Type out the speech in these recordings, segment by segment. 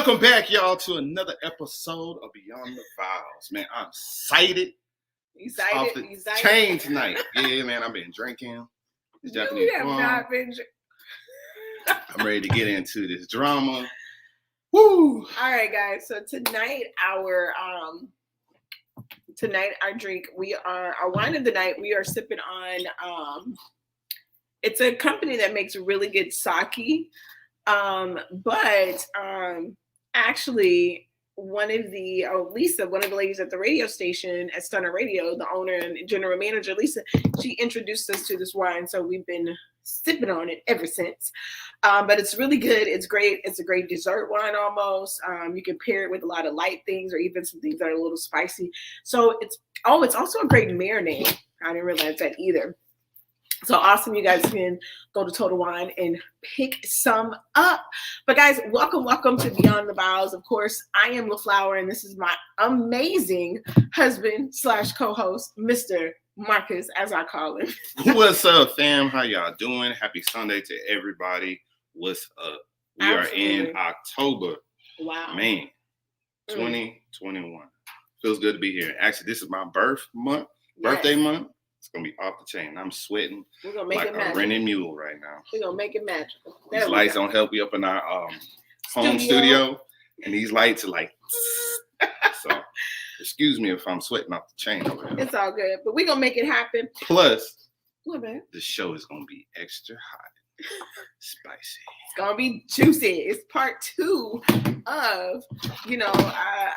Welcome back, y'all, to another episode of Beyond The Vowz. Man, I'm excited. Off the chain tonight. Yeah, man, I've been drinking. This Japanese have not been I'm ready to get into this drama. Woo! All right, guys. So tonight our drink, our wine of the night, we are sipping on it's a company that makes really good sake. Actually Lisa, one of the ladies at the radio station at Stunner Radio, the owner and general manager, Lisa, she introduced us to this wine. So we've been sipping on it ever since. But it's really good. It's great. It's a great dessert wine almost. You can pair it with a lot of light things or even some things that are a little spicy. So it's also a great marinade. I didn't realize that either. So awesome. You guys can go to Total Wine and pick some up. But guys, welcome to Beyond The Vowz. Of course, I am LaFlower, and this is my amazing husband / co-host, Mr. Marcus, as I call him. What's up, fam? How y'all doing? Happy Sunday to everybody. What's up? We Absolutely. Are in October. Wow. Man, 2021. Feels good to be here. Actually, this is my birthday month. It's gonna be off the chain. I'm sweating like a rented mule right now. We're gonna make it magical. These lights don't help you up in our home studio, and these lights are like. So, excuse me if I'm sweating off the chain over there. It's all good, but we're gonna make it happen. Plus, what, man? The show is gonna be extra hot, spicy. It's gonna be juicy. It's part 2 of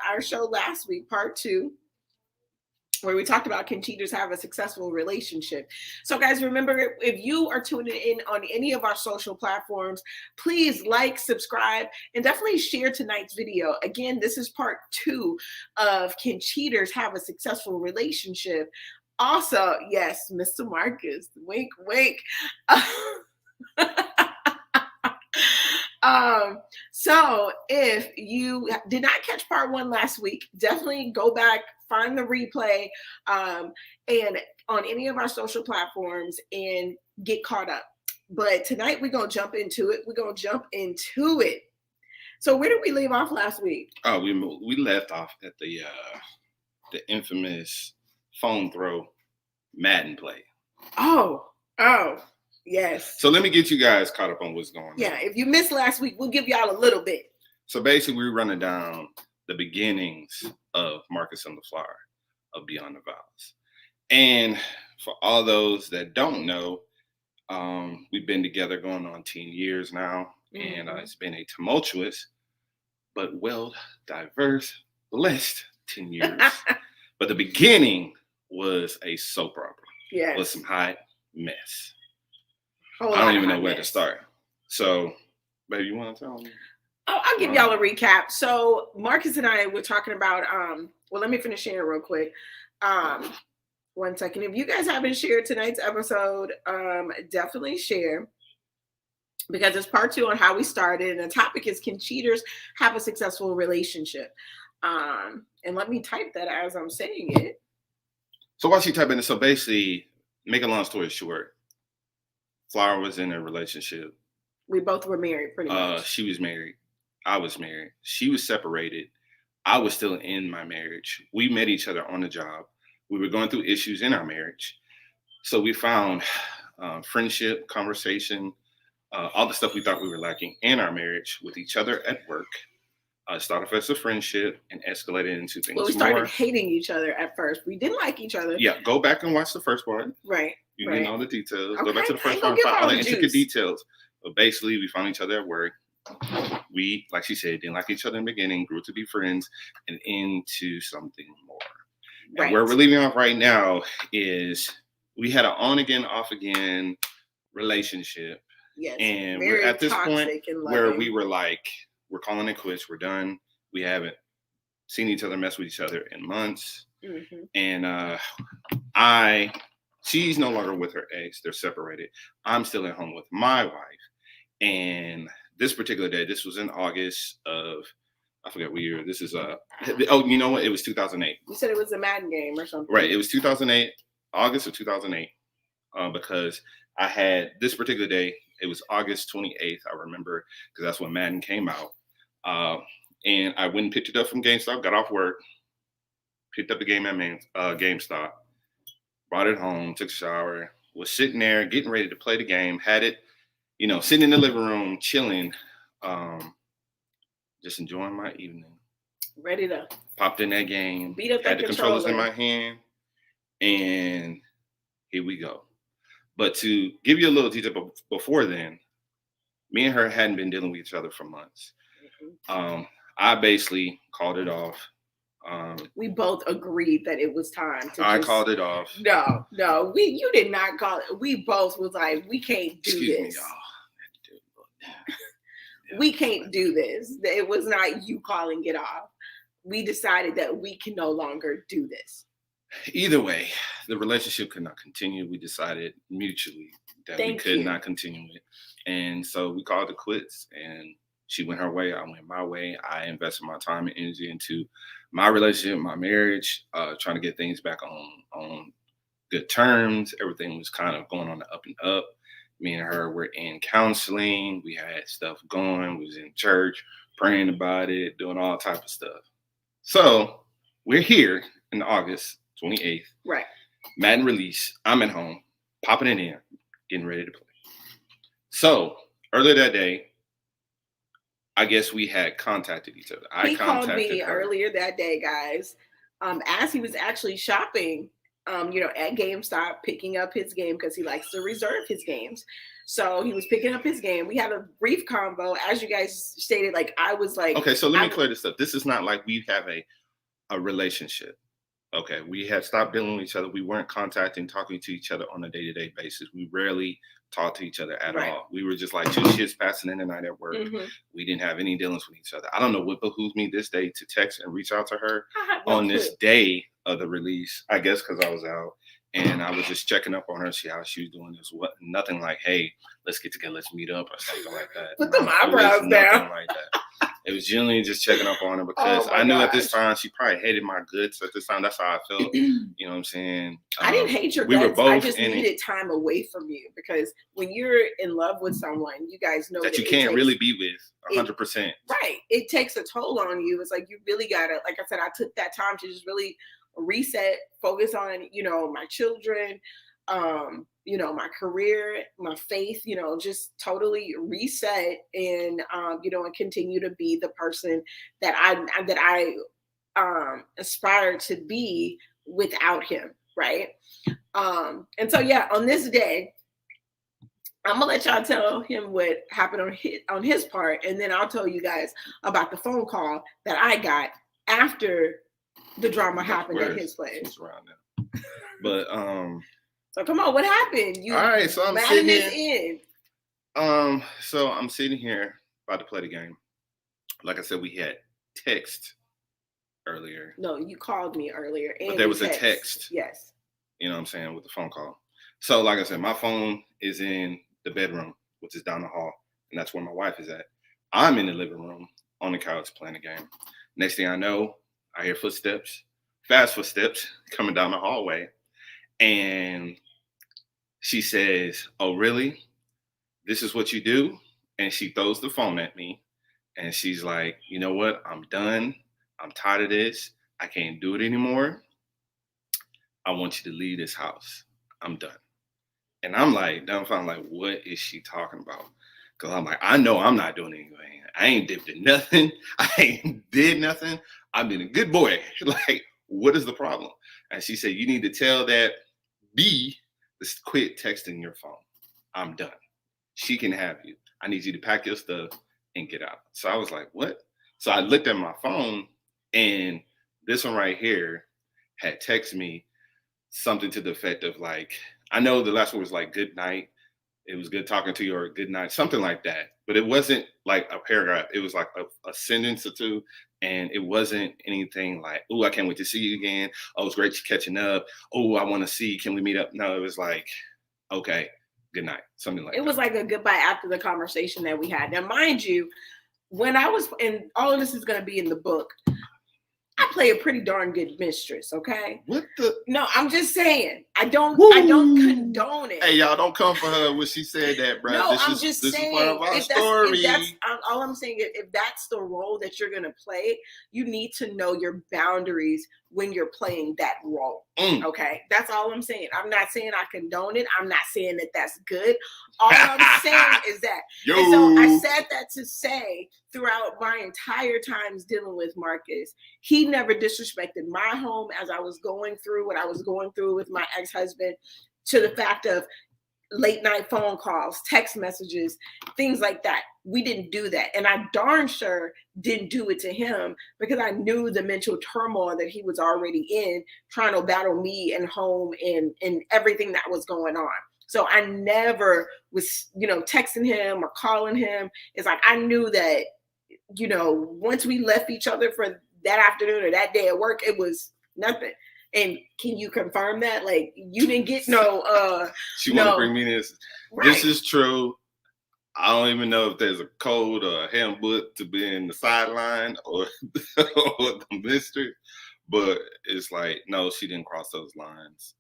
our show last week, part 2. Where we talked about, can cheaters have a successful relationship? So guys, remember, if you are tuning in on any of our social platforms, please like, subscribe, and definitely share tonight's video. Again, this is part 2 of Can Cheaters Have a Successful Relationship? Also, yes, Mr. Marcus, wink, wink. So if you did not catch part 1 last week, definitely go back, find the replay, and on any of our social platforms and get caught up. But tonight we're gonna jump into it. So where did we leave off last week? Oh, we left off at the infamous phone throw Madden play. Oh. Yes. So let me get you guys caught up on what's going on. Yeah, if you missed last week, we'll give y'all a little bit. So basically, we're running down the beginnings of Marcus and LaFlower of Beyond The Vowz. And for all those that don't know, we've been together going on 10 years now. Mm-hmm. And it's been a tumultuous, but well-diverse, blessed 10 years. But the beginning was a soap opera. Yes. It was some hot mess. I don't even know where to start. So, baby, you want to tell me? Oh, I'll give y'all a recap. So, Marcus and I were talking about, well, let me finish sharing real quick. 1 second. If you guys haven't shared tonight's episode, definitely share, because it's part 2 on how we started. And the topic is, can cheaters have a successful relationship? And let me type that as I'm saying it. So while she typing it, so basically, make a long story short, Flower was in a relationship. We both were married, pretty much. She was married. I was married. She was separated. I was still in my marriage. We met each other on the job. We were going through issues in our marriage. So we found friendship, conversation, all the stuff we thought we were lacking in our marriage with each other at work. Started off as a friendship and escalated into things more. Well, we started hating each other at first. We didn't like each other. Yeah, go back and watch the first part. Right. You didn't know the details. Okay. Go back to the first part and find all the intricate details. But basically, we found each other at work. We, like she said, didn't like each other in the beginning, grew to be friends, and into something more. Right. And where we're leaving off right now is we had an on-again, off-again relationship. Yes. And we're at this point where we were like, we're calling it quits. We're done. We haven't seen each other mess with each other in months. Mm-hmm. And she's no longer with her ex. They're separated. I'm still at home with my wife. And this particular day, this was in August of, I forget what year. This is you know what? It was 2008. You said it was a Madden game or something. Right. It was 2008, August of 2008, because I had this particular day. It was August 28th. I remember because that's when Madden came out. And I went and picked it up from GameStop, got off work, picked up the game at GameStop, brought it home, took a shower, was sitting there getting ready to play the game, had it, sitting in the living room, chilling, just enjoying my evening. Ready to popped in that game, beat up had the the controllers in my hand, and here we go. But to give you a little detail, before then, me and her hadn't been dealing with each other for months. I basically called it off. We both agreed that it was time to. I called it off. No, you did not call it. We both was like, we can't do this. Me, y'all. We can't do this. It was not you calling it off. We decided that we can no longer do this. Either way, the relationship could not continue. We decided mutually that we could not continue it. And so we called it quits, and she went her way. I went my way. I invested my time and energy into my relationship, my marriage, trying to get things back on good terms. Everything was kind of going on the up and up. Me and her were in counseling. We had stuff going. We was in church, praying about it, doing all type of stuff. So we're here in August 28th. Right. Madden release. I'm at home, popping it in, getting ready to play. So earlier that day, I guess we had contacted each other. He called me earlier that day, guys, as he was actually shopping, at GameStop, picking up his game because he likes to reserve his games. So he was picking up his game. We had a brief convo, as you guys stated. Like I was like, okay, so let me clear this up. This is not like we have a relationship. Okay, we had stopped dealing with each other. We weren't talking to each other on a day-to-day basis. We rarely talked to each other at all. We were just like two shits passing in the night at work. Mm-hmm. We didn't have any dealings with each other. I don't know what behooves me this day to text and reach out to her on this day of the release. I guess because I was out and I was just checking up on her, see how she was doing. Nothing like, hey, let's get together, let's meet up or something like that. Put them eyebrows down. Like that. It was genuinely just checking up on her because I knew at this time she probably hated my guts. At this time, that's how I felt. You know what I'm saying? I didn't hate your guts. I just needed time away from you because when you're in love with someone, you guys know that you can't really be with 100%. Right. It takes a toll on you. It's like you really gotta, like I said, I took that time to just really reset, focus on, my children, my career, my faith, just totally reset and, and continue to be the person that I aspire to be without him. Right. And so, on this day, I'm gonna let y'all tell him what happened on his part. And then I'll tell you guys about the phone call that I got after the drama happened at his place. But, so come on, what happened? All right, so I'm sitting here. So I'm sitting here about to play the game. Like I said, we had text earlier. No, you called me earlier. But there was a text. Yes. You know what I'm saying, with the phone call. So like I said, my phone is in the bedroom, which is down the hall, and that's where my wife is at. I'm in the living room on the couch playing the game. Next thing I know, I hear fast footsteps coming down the hallway. And she says, "Oh, really? This is what you do?" And she throws the phone at me. And she's like, "You know what? I'm done. I'm tired of this. I can't do it anymore. I want you to leave this house. I'm done." And I'm like, dumbfounded, like, what is she talking about? Because I'm like, I know I'm not doing anything. I ain't dipped in nothing. I ain't did nothing. I've been a good boy. Like, what is the problem? And she said, you need to tell that B to quit texting your phone. I'm done. She can have you. I need you to pack your stuff and get out. So I was like, what? So I looked at my phone, and this one right here had texted me something to the effect of like, I know the last one was like, good night. It was good talking to you, or good night, something like that. But it wasn't like a paragraph. It was like a sentence or two. And it wasn't anything like, oh, I can't wait to see you again. Oh, it's great catching up. Oh, I want to see, can we meet up? No, it was like, okay, good night. Something like that. It was like a goodbye after the conversation that we had. Now, mind you, when I was, and all of this is going to be in the book, I play a pretty darn good mistress, okay? What the? No, I'm just saying. I don't condone it. Hey, y'all, don't come for her when she said that, bro. No, This I'm is just this saying. is part of our If story. that's all I'm saying is, if that's the role that you're gonna play, you need to know your boundaries when you're playing that role. Okay, that's all I'm saying. I'm not saying I condone it. I'm not saying that that's good. All I'm saying is that. Yo. And so I said that to say, throughout my entire times dealing with Marcus, he never disrespected my home as I was going through what I was going through with my ex-husband, to the fact of late night phone calls, text messages, things like that. We didn't do that. And I darn sure didn't do it to him, because I knew the mental turmoil that he was already in, trying to battle me and home and everything that was going on. So I never was, texting him or calling him. It's like, I knew that, once we left each other for that afternoon or that day at work, it was nothing. And can you confirm that? Like, you didn't get no. She want to bring me this. Right. This is true. I don't even know if there's a code or a handbook to be in the sideline or the mystery, but it's like, no, she didn't cross those lines.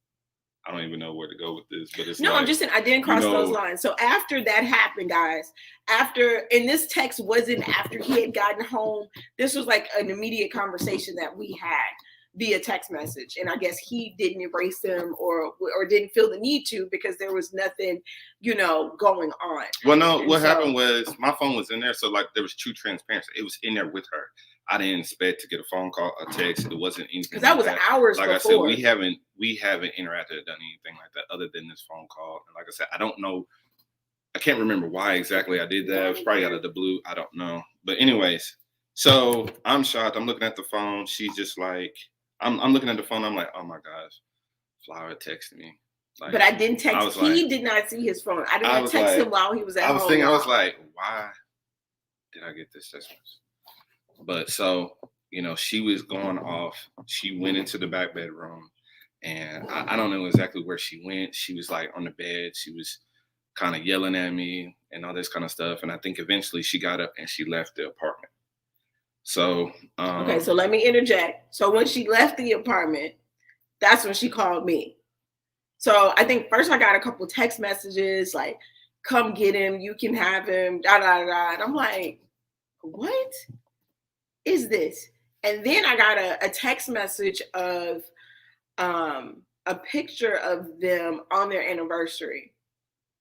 I don't even know where to go with this, but it's I'm just saying I didn't cross those lines. So after that happened, guys, and this text wasn't after he had gotten home. This was like an immediate conversation that we had via text message, and I guess he didn't erase them or didn't feel the need to, because there was nothing, going on. Well, no, what happened was my phone was in there, so like there was true transparency. It was in there with her. I didn't expect to get a phone call, a text. It wasn't anything. Because that was hours like before. I said, we haven't interacted or done anything like that other than this phone call. And like I said, I don't know. I can't remember why exactly I did that. It was probably out of the blue. I don't know. But anyways, so I'm shocked. I'm looking at the phone. She's just like, I'm looking at the phone. I'm like, oh my gosh, Flower texted me. Like, but I didn't text. He did not see his phone. I did not text him while he was at home. I was like, why did I get this text message? But so, she was going off. She went into the back bedroom, and I don't know exactly where she went. She was like on the bed. She was kind of yelling at me and all this kind of stuff. And I think eventually she got up and she left the apartment. So, okay, so let me interject. So when she left the apartment, that's when she called me. So I think first I got a couple text messages like, come get him, you can have him, da da da. And I'm like, what is this? And then I got a text message of a picture of them on their anniversary.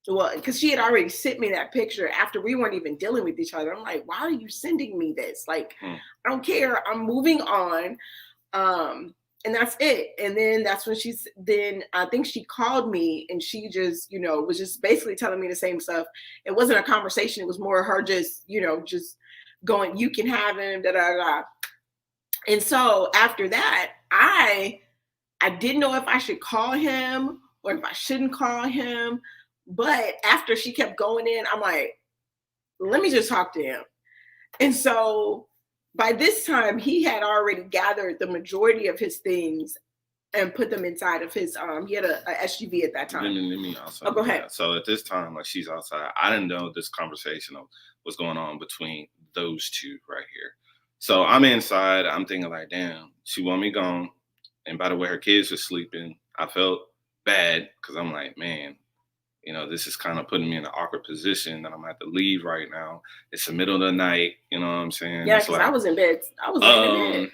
Well, because she had already sent me that picture after we weren't even dealing with each other. I'm like, why are you sending me this? Like, I don't care. I'm moving on. And that's it. And then that's when I think she called me, and she just, was just basically telling me the same stuff. It wasn't a conversation. It was more her just, just going, you can have him, da da da. And so after that, I didn't know if I should call him or if I shouldn't call him. But after she kept going in, I'm like, let me just talk to him. And so by this time, he had already gathered the majority of his things and put them inside of his, he had a SUV at that time. Let me also. Oh, go ahead. So at this time, like, she's outside. I didn't know this conversation was going on between those two right here. So I'm inside. I'm thinking like, damn, she want me gone. And by the way, her kids were sleeping. I felt bad because I'm like, man, this is kind of putting me in an awkward position that I'm going to have to leave right now. It's the middle of the night. You know what I'm saying? Yeah, because I was in bed. I was laying in bed.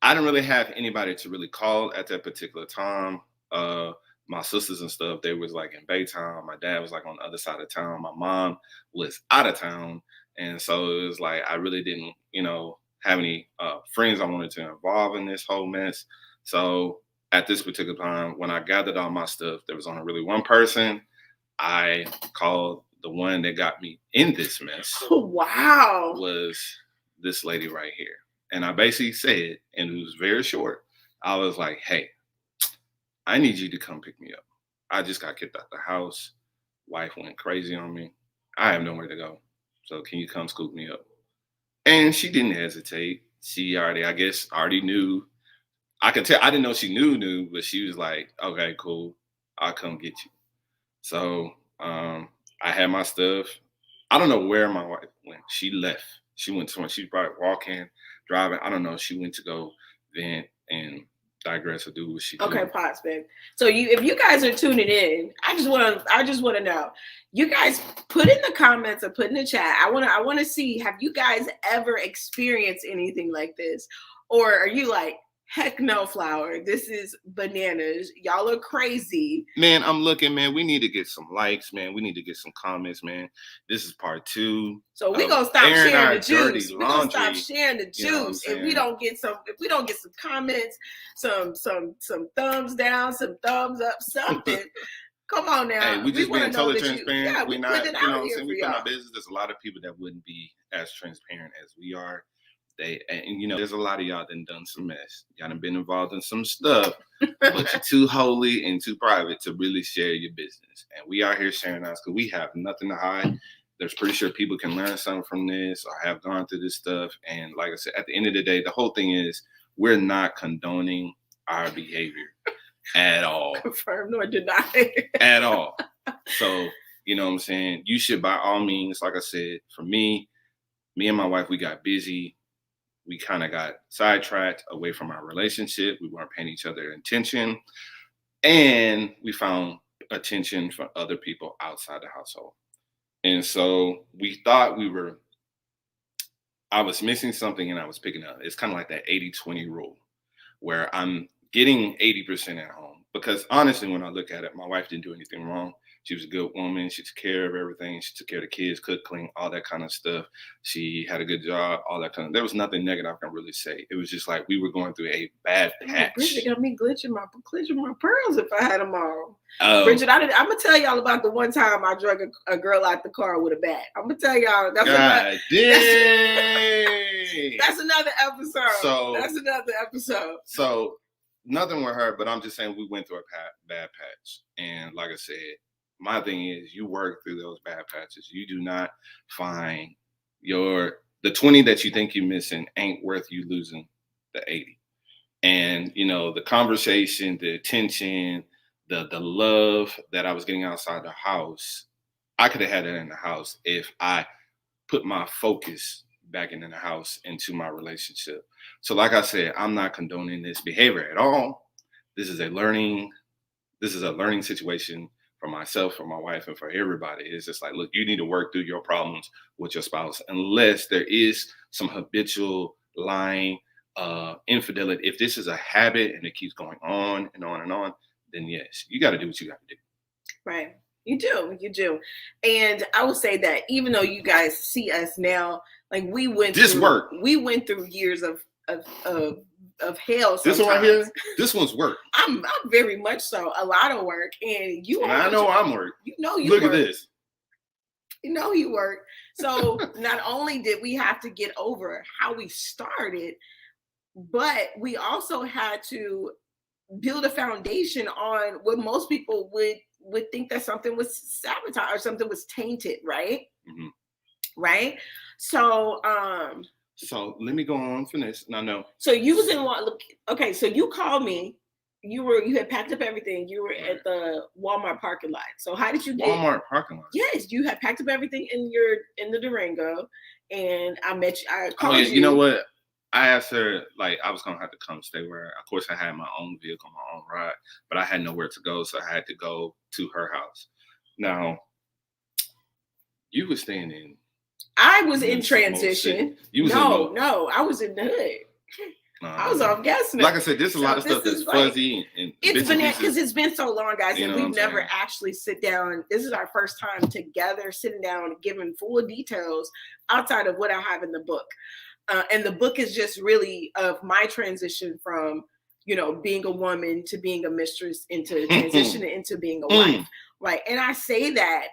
I didn't really have anybody to really call at that particular time. My sisters and stuff, they was like in Baytown. My dad was like on the other side of town. My mom was out of town. And so it was like, I really didn't, have any friends I wanted to involve in this whole mess. So at this particular time, when I gathered all my stuff, there was only really one person. I called the one that got me in this mess. Oh, wow. Was this lady right here. And I basically said, and it was very short, I was like, hey, I need you to come pick me up. I just got kicked out the house. Wife went crazy on me. I have nowhere to go. So can you come scoop me up? And she didn't hesitate. She already knew. I could tell. I didn't know she knew, but she was like, okay, cool. I'll come get you. So I had my stuff. I don't know where my wife went. She left. She went to, she probably walking, driving. I don't know. She went to go vent and digress or do what she did. Okay, pause, babe. So if you guys are tuning in, I just want to know. You guys put in the comments or put in the chat. I want to see, have you guys ever experienced anything like this? Or are you like, heck no, Flower, this is bananas. Y'all are crazy. Man, I'm looking, man. We need to get some likes, man. We need to get some comments, man. This is part 2. So we're gonna stop sharing the juice. We're gonna stop sharing the juice. If we don't get some comments, some thumbs down, some thumbs up, something. Come on now. Hey, we just being totally transparent. We're not, you know, we put our business. There's a lot of people that wouldn't be as transparent as we are. And you know, there's a lot of y'all that done some mess. Y'all done been involved in some stuff, but you're too holy and too private to really share your business. And we are here sharing ours because we have nothing to hide. There's pretty sure people can learn something from this or have gone through this stuff. And like I said, at the end of the day, the whole thing is we're not condoning our behavior at all. Confirm nor deny. At all. So, you know what I'm saying? You should, by all means, like I said, for me and my wife, we got busy. We kind of got sidetracked away from our relationship. We weren't paying each other attention. And we found attention from other people outside the household. And so we thought I was missing something and I was picking up. It's kind of like that 80-20 rule where I'm getting 80% at home. Because honestly, when I look at it, my wife didn't do anything wrong. She was a good woman. She took care of everything. She took care of the kids, cooked, clean, all that kind of stuff. She had a good job, all that kind of. There was nothing negative I can really say. It was just like we were going through a bad patch. Bridget got me glitching my pearls if I had them all. Bridget, I'm gonna tell y'all about the one time I drug a girl out the car with a bat. I'm gonna tell y'all. That's another episode. So nothing with her, but I'm just saying we went through a bad patch, and like I said. My thing is you work through those bad patches. You do not find the 20 that you think you're missing ain't worth you losing the 80. And, you know, the conversation, the attention, the love that I was getting outside the house, I could have had it in the house if I put my focus back in the house into my relationship. So like I said, I'm not condoning this behavior at all. This is a learning situation for myself, for my wife, and for everybody. It's just like, look, you need to work through your problems with your spouse, unless there is some habitual lying, infidelity. If this is a habit and it keeps going on and on and on, then yes, you got to do what you got to do. Right. You do. And I will say that even though you guys see us now, like we went through years of hell. Sometimes. This one right here, this one's work. I'm very much so a lot of work, and I know I'm work. You know you look work. At this. You know you work. So not only did we have to get over how we started, but we also had to build a foundation on what most people would think that something was sabotaged or something was tainted, right? Mm-hmm. Right. So So let me go on for this. No. So you was in what? Okay, so you called me. You had packed up everything. You were at the Walmart parking lot. So how did you get Walmart parking lot? Yes, you had packed up everything in the Durango, and I met you. I called you. You know what? I asked her, like, I was gonna have to come stay where. Of course, I had my own vehicle, my own ride, but I had nowhere to go, so I had to go to her house. Now, you were staying in. I was in transition. No, I was in the hood. I was off gas. Like I said, there's a lot of stuff that's fuzzy and it's been because it's been so long, guys, and we've never actually sit down. This is our first time together, sitting down and giving full details outside of what I have in the book. And the book is just really of my transition from, you know, being a woman to being a mistress into transitioning into being a wife, right? And I say that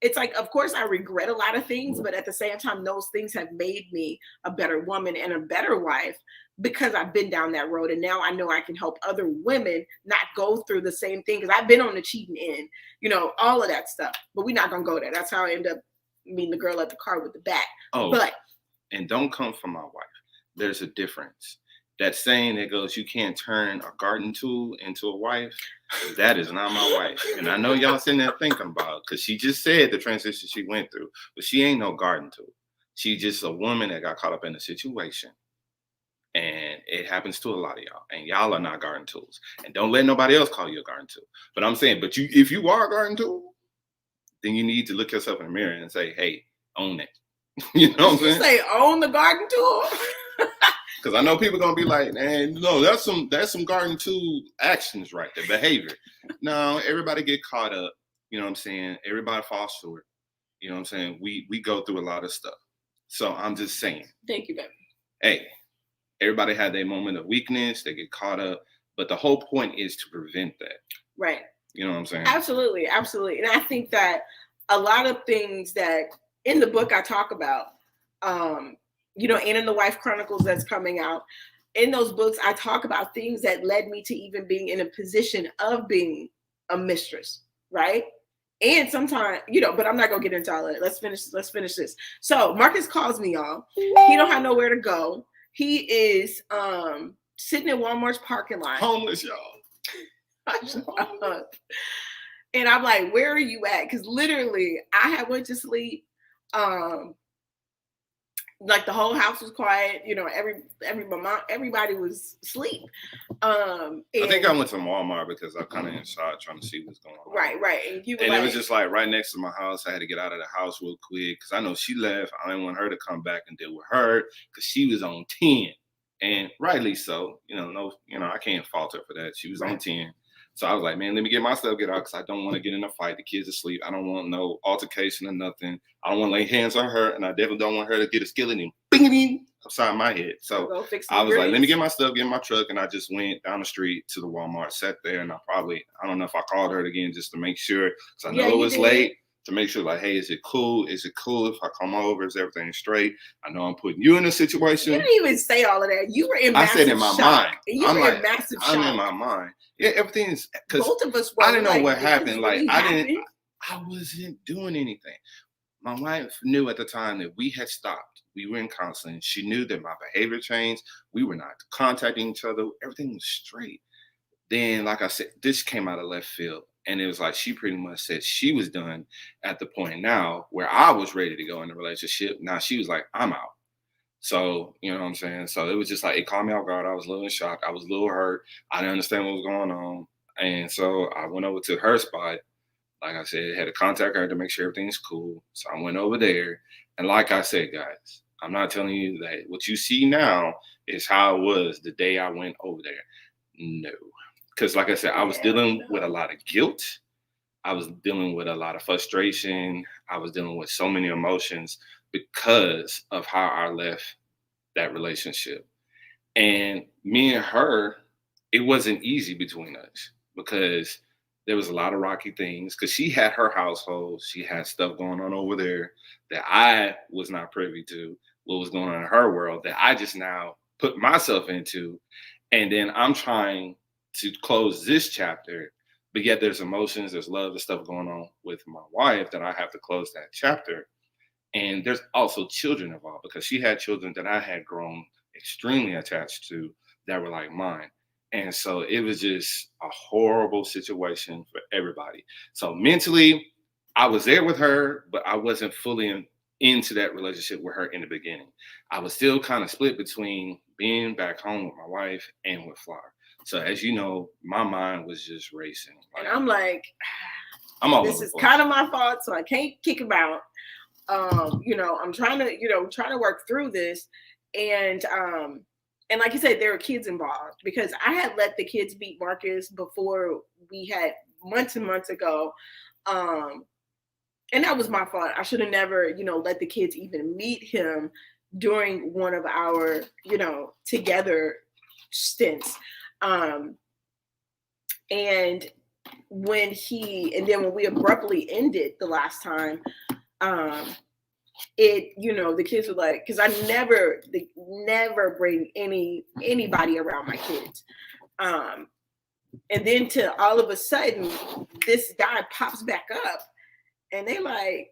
it's like, of course, I regret a lot of things, but at the same time, those things have made me a better woman and a better wife because I've been down that road. And now I know I can help other women not go through the same thing because I've been on the cheating end, you know, all of that stuff. But we're not going to go there. That's how I end up meeting the girl at the car with the bat. And don't come from my wife. There's a difference. That saying that goes, you can't turn a garden tool into a wife. That is not my wife. And I know y'all sitting there thinking about it because she just said the transition she went through, but she ain't no garden tool. She's just a woman that got caught up in a situation. And it happens to a lot of y'all. And y'all are not garden tools. And don't let nobody else call you a garden tool. But I'm saying, but you, if you are a garden tool, then you need to look yourself in the mirror and say, hey, own it. You know what I'm saying? Say own the garden tool. Because I know people gonna be like, man, no, that's some garden tool actions right there, behavior. No, everybody get caught up. You know what I'm saying? Everybody falls short. You know what I'm saying? We go through a lot of stuff. So I'm just saying. Thank you, baby. Hey, everybody had their moment of weakness. They get caught up. But the whole point is to prevent that. Right. You know what I'm saying? Absolutely. Absolutely. And I think that a lot of things that in the book I talk about, you know, Anne and the Wife Chronicles that's coming out, in those books, I talk about things that led me to even being in a position of being a mistress, right? And sometimes, you know, but I'm not gonna get into all that. Let's finish this. So Marcus calls me, y'all. He don't have nowhere to go. He is sitting in Walmart's parking lot. Homeless, y'all. And I'm like, where are you at? Because literally I had went to sleep. Like the whole house was quiet, you know, everybody was asleep. I think I went to Walmart because I'm kind of inside trying to see what's going on. Right. And it was just like right next to my house. I had to get out of the house real quick because I know she left. I didn't want her to come back and deal with her because she was on 10, and rightly so. I can't fault her for that. She was on 10. So I was like, man, let me get my stuff, get out, because I don't want to get in a fight. The kids asleep. I don't want no altercation or nothing. I don't want to lay hands on her, and I definitely don't want her to get a skillet and bing upside my head. So I was like, let me get my stuff, get in my truck, and I just went down the street to the Walmart, sat there, and I don't know if I called her again just to make sure, because I know it was late, to make sure, like, hey, is it cool? Is it cool if I come over? Is everything straight? I know I'm putting you in a situation. You didn't even say all of that. You were in massive I said in my mind. You were in massive shock. I'm in my mind. Yeah, everything is, because both of us were. I didn't know what happened. Like, I wasn't doing anything. My wife knew at the time that we had stopped. We were in counseling. She knew that my behavior changed. We were not contacting each other. Everything was straight. Then, like I said, this came out of left field. And it was like she pretty much said she was done at the point now where I was ready to go in a relationship. Now she was like, I'm out. So, you know what I'm saying? So it was just like, it caught me off guard. I was a little in shock. I was a little hurt. I didn't understand what was going on. And so I went over to her spot. Like I said, had to contact her to make sure everything's cool. So I went over there. And like I said, guys, I'm not telling you that what you see now is how it was the day I went over there. No. Because like I said, I was dealing with a lot of guilt. I was dealing with a lot of frustration. I was dealing with so many emotions because of how I left that relationship. And me and her, it wasn't easy between us because there was a lot of rocky things, because she had her household. She had stuff going on over there that I was not privy to, what was going on in her world that I just now put myself into. And then I'm trying to close this chapter, but yet there's emotions, there's love, there's stuff going on with my wife that I have to close that chapter. And there's also children involved, because she had children that I had grown extremely attached to that were like mine. And so it was just a horrible situation for everybody. So mentally, I was there with her, but I wasn't fully into that relationship with her in the beginning. I was still kind of split between being back home with my wife and with Flower. So as you know, my mind was just racing. And I'm like, this is kind kind of my fault, so I can't kick him out. I'm trying to work through this. And like you said, there were kids involved, because I had let the kids meet Marcus before we had months and months ago. And that was my fault. I should have never, let the kids even meet him during one of our, together stints. And when we abruptly ended the last time, the kids were like, because I never bring anybody around my kids. And then to all of a sudden, this guy pops back up, and they like,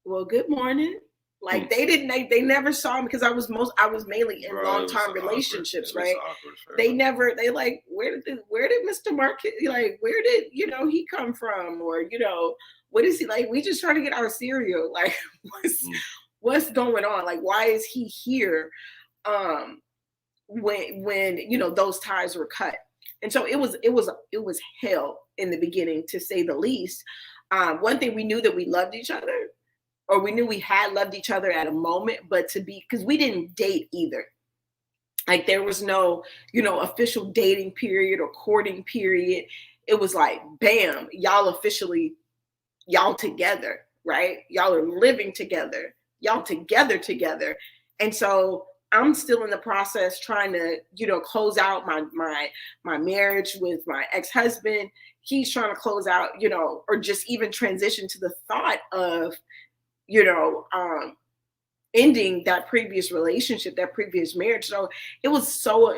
well, good morning. Like they never saw me, because I was mainly in long-term relationships, right? They like, where did Mr. Marcus, like, where did, he come from? Or, what is he like? We just trying to get our cereal. Like, what's going on? Like, why is he here? When you know those ties were cut. And so it was hell in the beginning, to say the least. One thing, we knew that we loved each other, or we knew we had loved each other at a moment, but because we didn't date either. Like, there was no, official dating period or courting period. It was like, bam, y'all together, right? Y'all are living together, y'all together. And so I'm still in the process trying to, close out my marriage with my ex-husband. He's trying to close out, or just even transition to the thought of, ending that previous relationship, that previous marriage. So it was so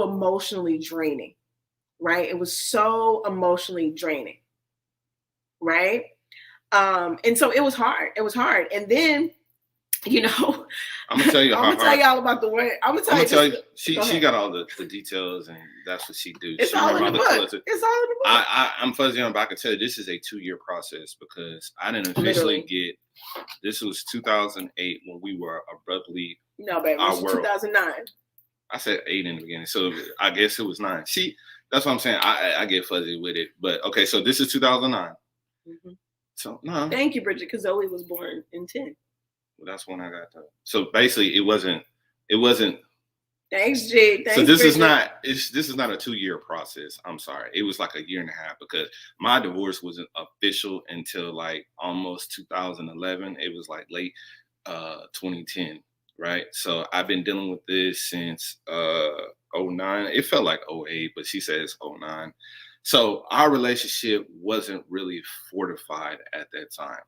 emotionally draining, right? It was so emotionally draining, right? And so it was hard. And then, I'm gonna tell you. I'm gonna tell y'all about the way. I'm gonna tell you. She got all the details, and that's what she do. It's all in the book. It's all in the book. I'm fuzzy on, but I can tell you this is a 2-year process, because I didn't officially get. This was 2008 when we were abruptly. No, baby, it was 2009. I said 8 in the beginning, so I guess it was 9. See, that's what I'm saying. I get fuzzy with it, but okay. So this is 2009. Mm-hmm. So no. Thank you, Bridget, because Zoe was born in 10. That's when I got that. So basically, it wasn't. Thanks, G. Thanks, so this Bridget. is not a 2-year process. I'm sorry. It was like a year and a half, because my divorce wasn't official until like almost 2011. It was like late 2010, right? So I've been dealing with this since 09. It felt like 08, but she says 09. So our relationship wasn't really fortified at that time.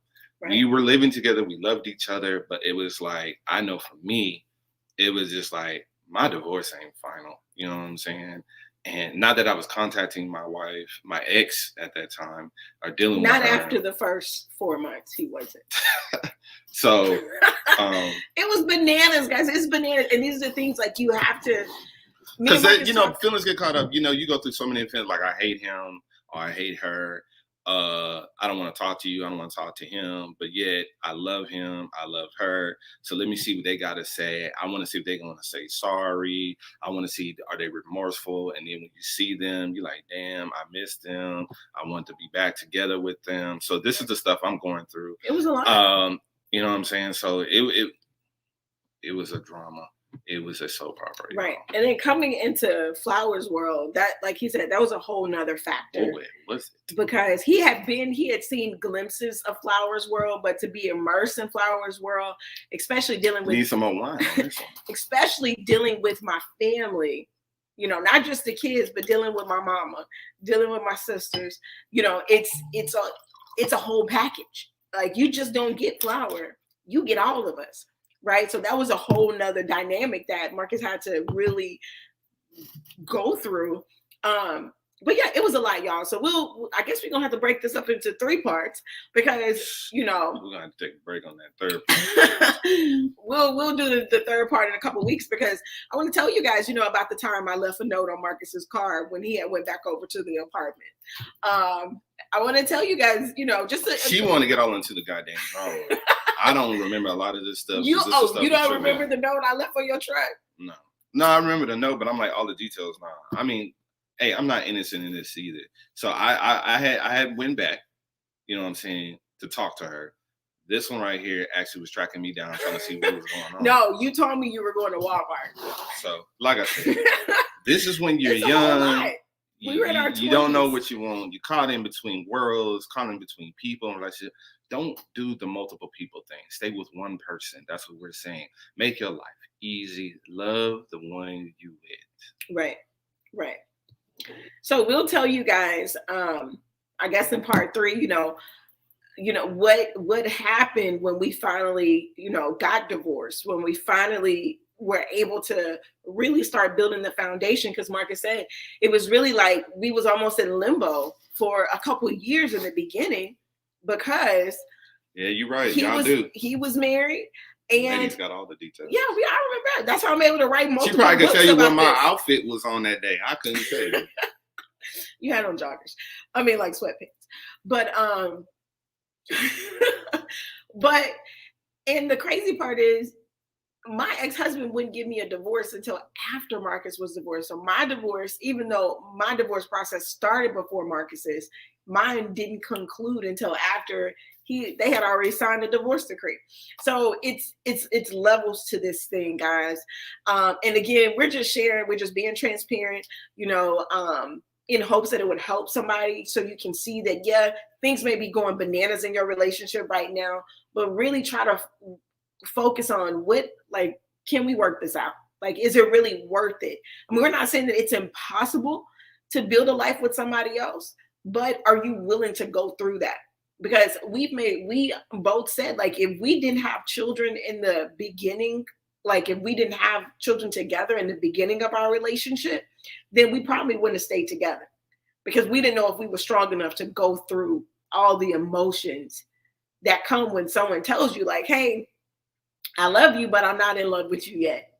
Right. We were living together. We loved each other, but it was like, I know for me, it was just like, my divorce ain't final. You know what I'm saying? And not that I was contacting my wife, my ex at that time, or dealing with her. Not after the first 4 months, he wasn't. So it was bananas, guys. It's bananas. And these are the things like you have to, because feelings get caught up. You go through so many things, like I hate him or I hate her. I don't want to talk to you. I don't want to talk to him, but yet I love him. I love her. So let me see what they got to say. I want to see if they're going to say sorry. I want to see, are they remorseful? And then when you see them, you're like, damn, I missed them. I want to be back together with them. So this is the stuff I'm going through. It was a lot. You know what I'm saying? So it was a drama. It was a soap opera. Right. And then coming into Flower's world, that, like he said, that was a whole nother factor. Oh, it was it? Because he had seen glimpses of Flower's world, but to be immersed in Flower's world, especially dealing with... Need some more wine. Especially dealing with my family, not just the kids, but dealing with my mama, dealing with my sisters, it's a whole package. Like, you just don't get Flower. You get all of us. Right. So that was a whole nother dynamic that Marcus had to really go through. But yeah, it was a lot, y'all. So I guess we're going to have to break this up into 3 parts, because, we're going to have to take a break on that 3rd part. We'll do the 3rd part in a couple of weeks, because I want to tell you guys, about the time I left a note on Marcus's car when he had went back over to the apartment. I want to tell you guys, she want to get all into the goddamn drama. I don't remember a lot of this stuff. You don't remember the note I left on your truck? No, I remember the note, but I'm like, all the details now. I mean, hey, I'm not innocent in this either. So I had went back, you know what I'm saying, to talk to her. This one right here actually was tracking me down, trying to see what was going on. No, you told me you were going to Walmart. So, like I said, this is when you're young. You don't know what you want. You're caught in between worlds, caught in between people and relationship. Don't do the multiple people thing. Stay with one person. That's what we're saying. Make your life easy. Love the one you with. Right. So we'll tell you guys, I guess in part 3, what happened when we finally, got divorced, when we finally were able to really start building the foundation. Because Marcus said it was really like we was almost in limbo for a couple of years in the beginning, because you're right. He was married. And he's got all the details. Yeah, I remember. That's how I'm able to write multiple She probably could books tell you what about my this. outfit was on that day. I couldn't tell you. You had on joggers. I mean, like sweatpants. But but And the crazy part is, my ex-husband wouldn't give me a divorce until after Marcus was divorced. So my divorce, even though my divorce process started before Marcus's, mine didn't conclude until after they had already signed a divorce decree. So it's levels to this thing, guys. And again, we're just sharing, we're just being transparent, in hopes that it would help somebody, so you can see that, yeah, things may be going bananas in your relationship right now, but really try to focus on can we work this out? Like, is it really worth it? I mean, we're not saying that it's impossible to build a life with somebody else, but are you willing to go through that? Because we both said, like, if we didn't have children in the beginning, like if we didn't have children together in the beginning of our relationship, then we probably wouldn't have stayed together, because we didn't know if we were strong enough to go through all the emotions that come when someone tells you, like, hey, I love you, but I'm not in love with you yet.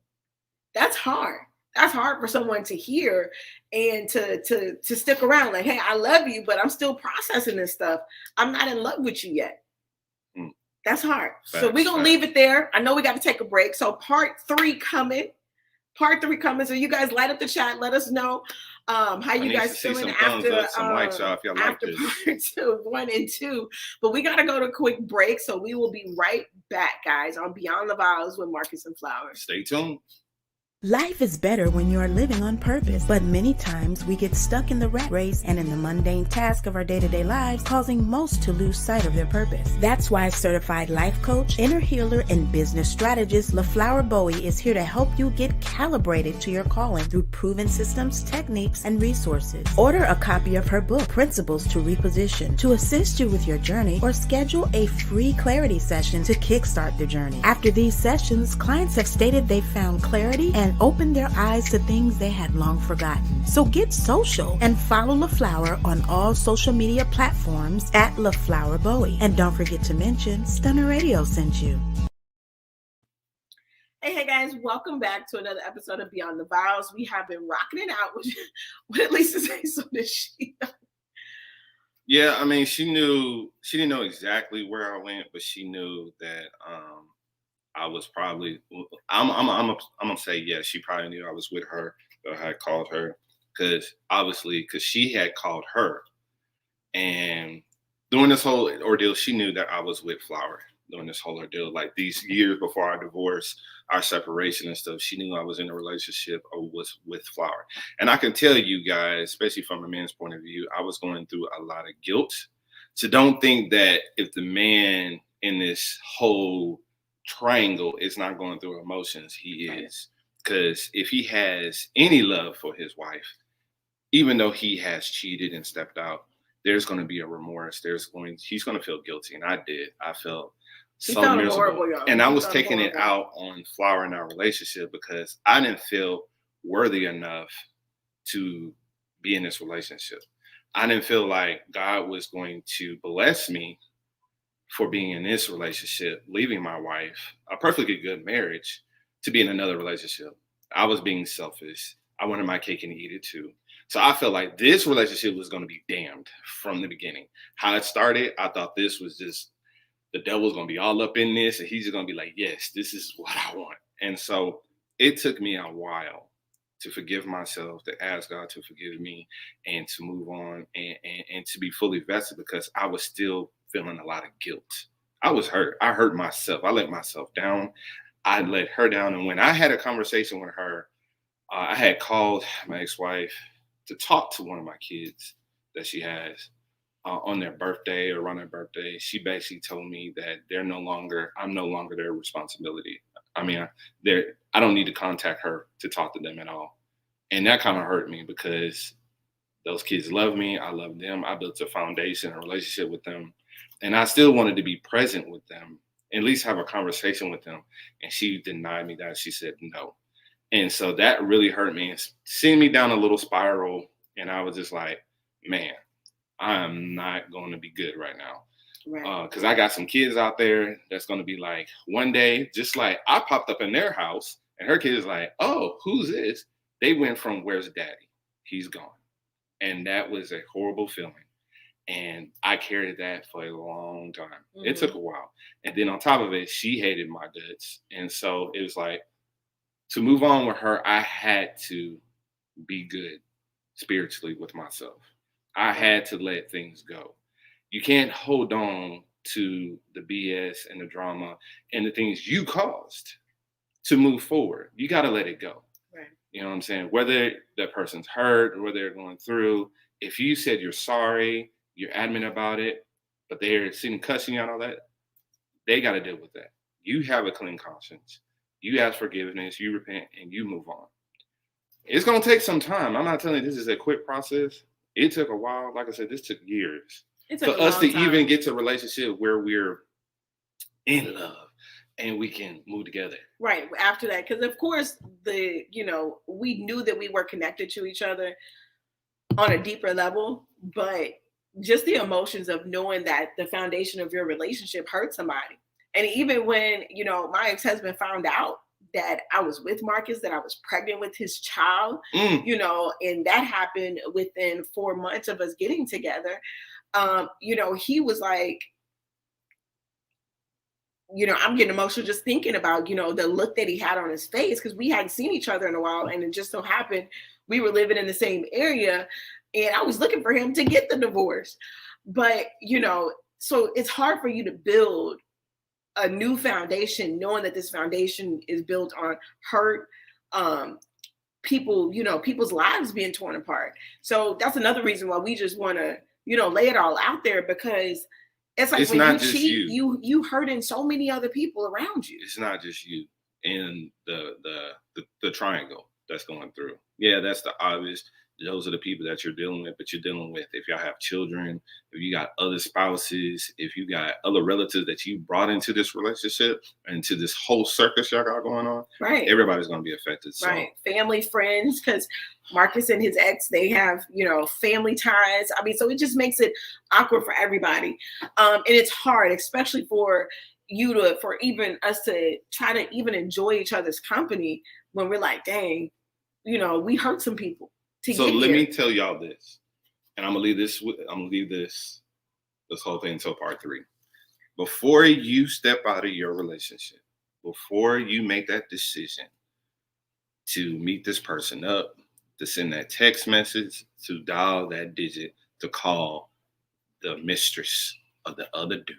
That's hard. That's hard for someone to hear and to stick around. Like, hey, I love you, but I'm still processing this stuff. I'm not in love with you yet. That's hard. So we're going to leave it there. I know we got to take a break. So part 3 coming. So you guys light up the chat. Let us know how you guys feeling after part 1 and 2. But we got to go to a quick break. So we will be right back, guys, on Beyond The Vowz with Marcus and LaFlower. Stay tuned. Life is better when you are living on purpose, but many times we get stuck in the rat race and in the mundane task of our day-to-day lives, causing most to lose sight of their purpose. That's why certified life coach, inner healer, and business strategist LaFlower Bowie is here to help you get calibrated to your calling through proven systems, techniques, and resources. Order a copy of her book, Principles to Reposition, to assist you with your journey, or schedule a free clarity session to kickstart the journey. After these sessions, clients have stated they found clarity and opened their eyes to things they had long forgotten. So get social and follow LaFlower on all social media platforms at LaFlower Bowie. And don't forget to mention Stunner Radio sent you. Hey guys, welcome back to another episode of Beyond The Vowz. We have been rocking it out with at least to say so that she. Yeah, I mean, she didn't know exactly where I went, but she knew that I was probably, I'm gonna say yes. She probably knew I was with her, or I had called her, because she had called her, and during this whole ordeal, she knew that I was with Flower. During this whole ordeal, like these years before our divorce, our separation and stuff, she knew I was in a relationship or was with Flower. And I can tell you guys, especially from a man's point of view, I was going through a lot of guilt. So don't think that if the man in this whole triangle is not going through emotions, he is. Because if he has any love for his wife, even though he has cheated and stepped out, there's going to be a remorse. He's going to feel guilty. And I did. I felt so miserable. Horrible, and I was taking it out on Flower in our relationship because I didn't feel worthy enough to be in this relationship. I didn't feel like God was going to bless me for being in this relationship, leaving my wife, a perfectly good marriage, to be in another relationship. I was being selfish. I wanted my cake and eat it too. So I felt like this relationship was going to be damned from the beginning. How it started, I thought this was just, the devil's going to be all up in this, and he's just going to be like, yes, this is what I want. And so it took me a while to forgive myself, to ask God to forgive me, and to move on and to be fully vested, because I was still feeling a lot of guilt. I was hurt. I hurt myself. I let myself down. I let her down. And when I had a conversation with her, I had called my ex-wife to talk to one of my kids that she has on their birthday or around their birthday. She basically told me that I'm no longer their responsibility. I mean, I don't need to contact her to talk to them at all. And that kind of hurt me, because those kids love me. I love them. I built a foundation, a relationship with them. And I still wanted to be present with them, at least have a conversation with them. And she denied me that. She said no. And so that really hurt me. It's seeing me down a little spiral. And I was just like, man, I'm not going to be good right now. Right. Because I got some kids out there that's going to be like, one day, just like I popped up in their house and her kid is like, oh, who's this? They went from, where's daddy? He's gone. And that was a horrible feeling. And I carried that for a long time. Mm-hmm. It took a while. And then on top of it, she hated my guts. And so it was like, to move on with her, I had to be good spiritually with myself. I had to let things go. You can't hold on to the BS and the drama and the things you caused to move forward. You got to let it go. Right. You know what I'm saying? Whether that person's hurt or whether they're going through, if you said you're sorry, you're adamant about it, but they're sitting cussing you out, all that, they got to deal with that. You have a clean conscience. You ask forgiveness, you repent, and you move on. It's going to take some time. I'm not telling you this is a quick process. It took a while. Like I said, this took years for us to even get to a relationship where we're in love and we can move together. Right. After that, because of course, we knew that we were connected to each other on a deeper level, but just the emotions of knowing that the foundation of your relationship hurt somebody. And even when, my ex-husband found out that I was with Marcus, that I was pregnant with his child, and that happened within 4 months of us getting together, he was like, I'm getting emotional just thinking about, the look that he had on his face, because we hadn't seen each other in a while. And it just so happened we were living in the same area and I was looking for him to get the divorce. But, so it's hard for you to build a new foundation, knowing that this foundation is built on hurt, people's lives being torn apart. So that's another reason why we just want to, lay it all out there, because it's like, it's when you cheat, you hurting so many other people around you. It's not just you and the triangle that's going through. Yeah, that's the obvious. Those are the people that you're dealing with, but you're dealing with, if y'all have children, if you got other spouses, if you got other relatives that you brought into this relationship, into this whole circus y'all got going on, right? Everybody's going to be affected. So. Right. Family, friends, because Marcus and his ex, they have, family ties. I mean, so it just makes it awkward for everybody. And it's hard, especially for even us to try to even enjoy each other's company when we're like, dang, we hurt some people. So let me tell y'all this, and I'm gonna leave this whole thing until part 3. Before you step out of your relationship, before you make that decision to meet this person up, to send that text message, to dial that digit, to call the mistress of the other dude,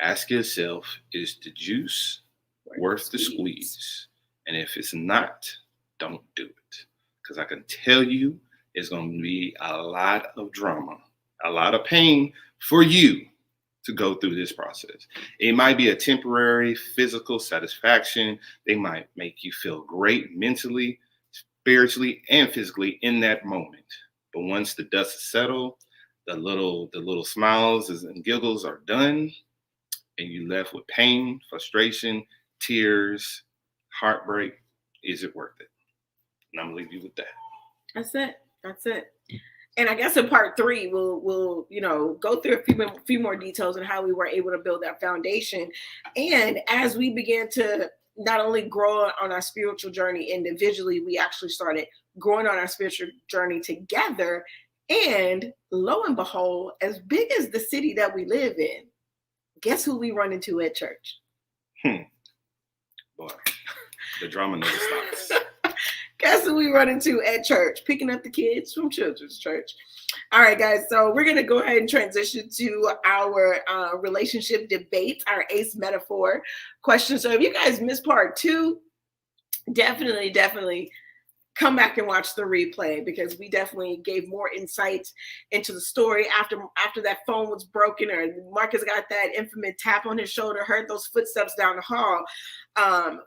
ask yourself, is the juice worth the squeeze? And if it's not, don't do it. Because I can tell you it's going to be a lot of drama, a lot of pain for you to go through this process. It might be a temporary physical satisfaction. They might make you feel great mentally, spiritually, and physically in that moment. But once the dust settles, the little smiles and giggles are done, and you're left with pain, frustration, tears, heartbreak. Is it worth it? And I'm gonna leave you with that. That's it. And I guess in part 3, we'll go through a few more details on how we were able to build that foundation. And as we began to not only grow on our spiritual journey individually, we actually started growing on our spiritual journey together. And lo and behold, as big as the city that we live in, guess who we run into at church? Boy, the drama never stops. Guess who we run into at church? Picking up the kids from children's church. All right, guys. So we're going to go ahead and transition to our relationship debate, our ace metaphor question. So if you guys missed part 2, definitely come back and watch the replay, because we definitely gave more insight into the story after that phone was broken, or Marcus got that infamous tap on his shoulder, heard those footsteps down the hall.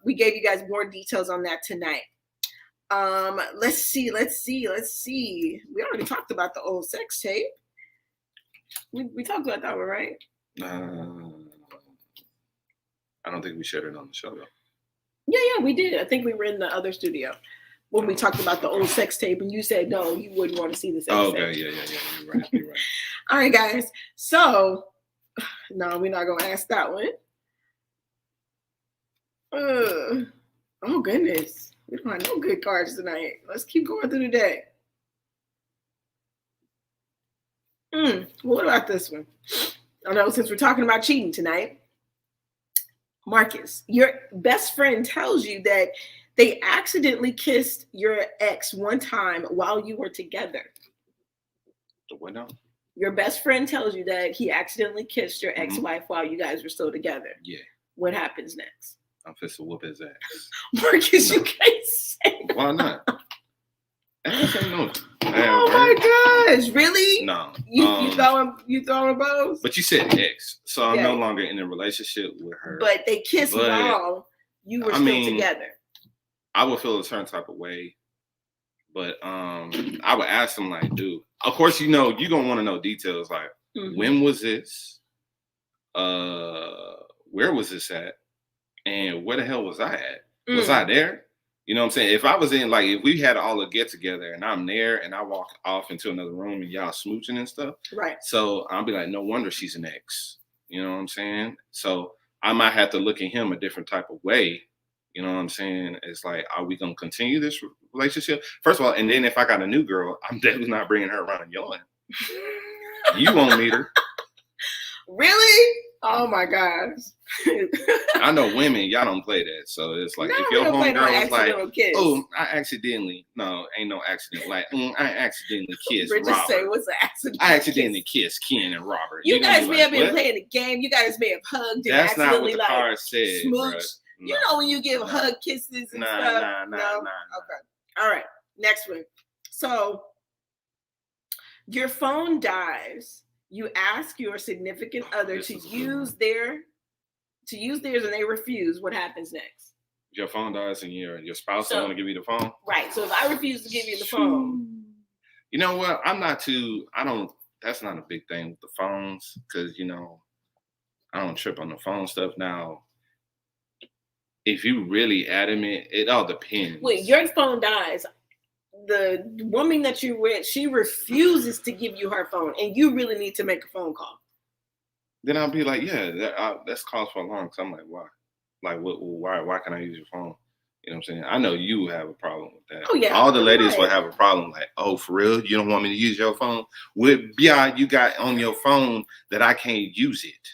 We gave you guys more details on that tonight. Let's see. We already talked about the old sex tape. We talked about that one, right? I don't think we shared it on the show though. Yeah, we did. I think we were in the other studio when we talked about the old sex tape, and you said no, you wouldn't want to see the sex tape. Okay, yeah. You're right. All right, guys. So, no, we're not gonna ask that one. Oh goodness. We don't have no good cards tonight. Let's keep going through the day. What about this one? I know since we're talking about cheating tonight, Marcus, your best friend tells you that they accidentally kissed your ex one time while you were together. The what now? Your best friend tells you that he accidentally kissed your ex-wife while you guys were still together. Yeah. What happens next? I'm supposed to whoop his ass. Marcus, you can't say that. Why not? Ass ain't no. Oh my gosh, really? No. You throwing bows? But you said ex, so I'm no longer in a relationship with her. But they kissed while you were still together. I would feel a certain type of way, but I would ask them like, dude. Of course, you're gonna want to know details like when was this? Where was this at? And where the hell was I at? Was I there? You know what I'm saying? If I was in, like, if we had all a get together and I'm there and I walk off into another room and y'all smooching and stuff. Right. So I'll be like, no wonder she's an ex. You know what I'm saying? So I might have to look at him a different type of way. You know what I'm saying? It's like, are we going to continue this relationship? First of all, and then if I got a new girl, I'm definitely not bringing her around yelling. You won't meet her. Really? Oh my gosh. I know women, y'all don't play that. So it's like, if your homegirl was like, oh, ain't no accident. Like, I accidentally kissed Robert. Say, what's an accident? I accidentally kissed Ken and Robert. You guys may have been playing the game. You guys may have hugged and that's accidentally not what the card said, smooch. No. You know when you give hug kisses and stuff? No. Okay. All right. Next one. So your phone dies. You ask your significant other to use theirs and they refuse. What happens next? Your phone dies and your spouse don't want to give you the phone? Right. So if I refuse to give you the phone. You know what? That's not a big thing with the phones because, I don't trip on the phone stuff now. If you really adamant, it all depends. Wait, your phone dies. The woman that you're with, she refuses to give you her phone, and you really need to make a phone call. Then I'll be like, yeah, that's cause for alarm. Cause I'm like, why? Like, why can I use your phone? You know what I'm saying? I know you have a problem with that. Oh, yeah. All the ladies will have a problem like, oh, for real? You don't want me to use your phone? You got on your phone that I can't use it.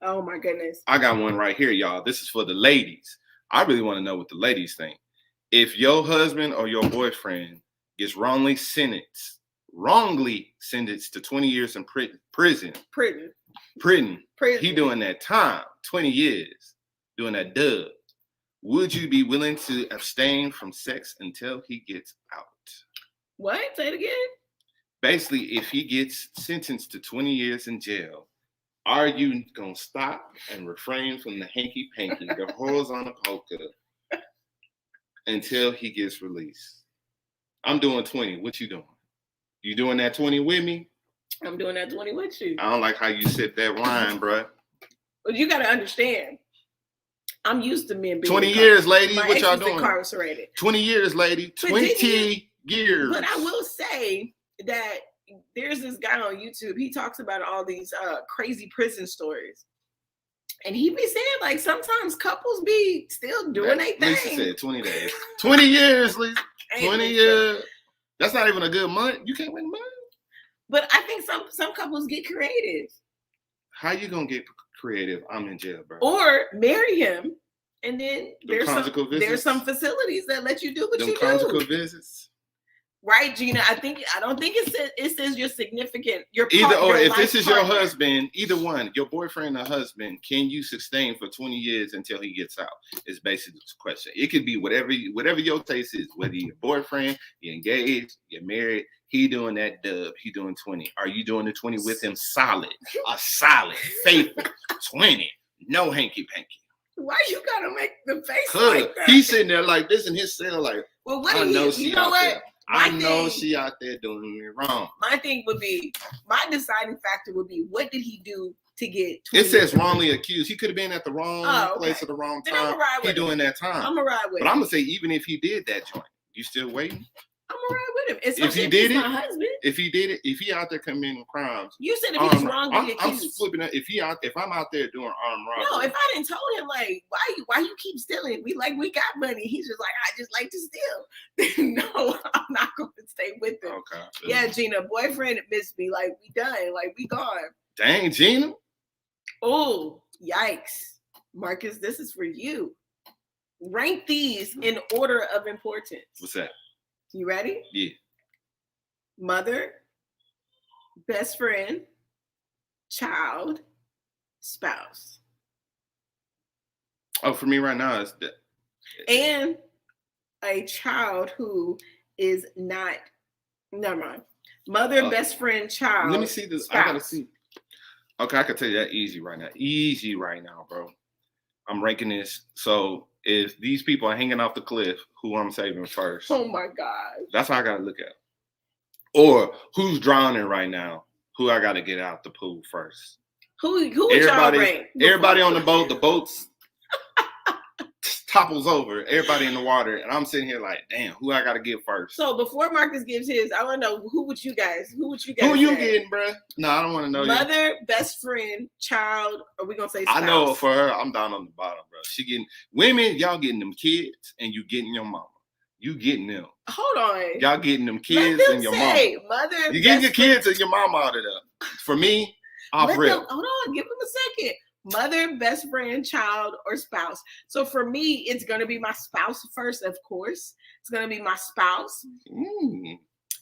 Oh, my goodness. I got one right here, y'all. This is for the ladies. I really want to know what the ladies think. If your husband or your boyfriend gets wrongly sentenced to 20 years in prison. He doing that time, 20 years, doing that dub. Would you be willing to abstain from sex until he gets out? What? Say it again. Basically, if he gets sentenced to 20 years in jail, are you going to stop and refrain from the hanky-panky, the horizontal polka, until he gets released? I'm doing 20. What you doing? You doing that 20 with me? I'm doing that 20 with you. I don't like how you sip that wine, bro. But you got to understand, I'm used to men being 20 years, lady. What y'all doing? Incarcerated. 20 years, lady. 20 years. But I will say that there's this guy on YouTube. He talks about all these crazy prison stories. And he be saying, like, sometimes couples be still doing their thing. Lisa said 20 days. 20 years, Lisa. 20 years. That's not even a good month. You can't win a month. But I think some couples get creative. How you gonna get creative? I'm in jail, bro. Or marry him, and then there's some facilities that let you do what you do. Conjugal visits. Right, Gina. I don't think it says your significant, your partner, either or. If this is your husband, either one, your boyfriend or husband, can you sustain for 20 years until he gets out? Is basically the question. It could be whatever your taste is. Whether you're a boyfriend, you're engaged, you're married, he doing that dub, he doing 20. Are you doing the 20 with him? Solid, faithful 20. No hanky panky. Why you gotta make the face like that? He's sitting there like this in his cell, like, well, what you know what? I know she out there doing me wrong. My deciding factor would be, what did he do to get 20 It says wrongly accused. He could have been at the wrong place at the wrong time. He doing that time. I'm gonna ride with But I'm gonna say, even if he did that joint, you still waiting? I'm gonna ride with with him. If he did my it, husband. if he out there committing crimes, You said if he's wrongly I'm accused. flipping it. If I'm out there doing armed robbery. No, if I didn't told him like, why you keep stealing? We got money. He's just like, I just like to steal. No, I'm not going to stay with him. Okay. Yeah, Gina, boyfriend missed me. Like we done. Like we gone. Dang, Gina. Oh, yikes, Marcus, this is for you. Rank these in order of importance. What's that? You ready? Yeah. Mother, best friend, child, spouse. Oh, for me right now, it's that. And a child who is not, never mind. Mother, best friend, child. Let me see this. Spouse. I gotta see. Okay, I can tell you that easy right now. Easy right now, bro. I'm ranking this. So if these people are hanging off the cliff, who I'm saving first? Oh my God. That's how I gotta look at it. Or who's drowning right now? Who I gotta get out the pool first? Who would y'all rank? Everybody on the boat. The boat's topples over. Everybody in the water, and I'm sitting here like, damn, who I gotta get first? So before Marcus gives his, I want to know who you guys? Who you say? getting, bro? No, I don't want to know. Mother, best friend, child. Are we gonna say spouse? I know for her, I'm down on the bottom, bro. She getting women, y'all getting them kids, and you getting your mama. You getting them. Hold on. Y'all getting them kids and your mama. Mother, You getting your kids and your mama out of there. For me, off rip. Hold on, give him a second. Mother, best friend, child, or spouse. So for me, it's gonna be my spouse first, of course. It's gonna be my spouse.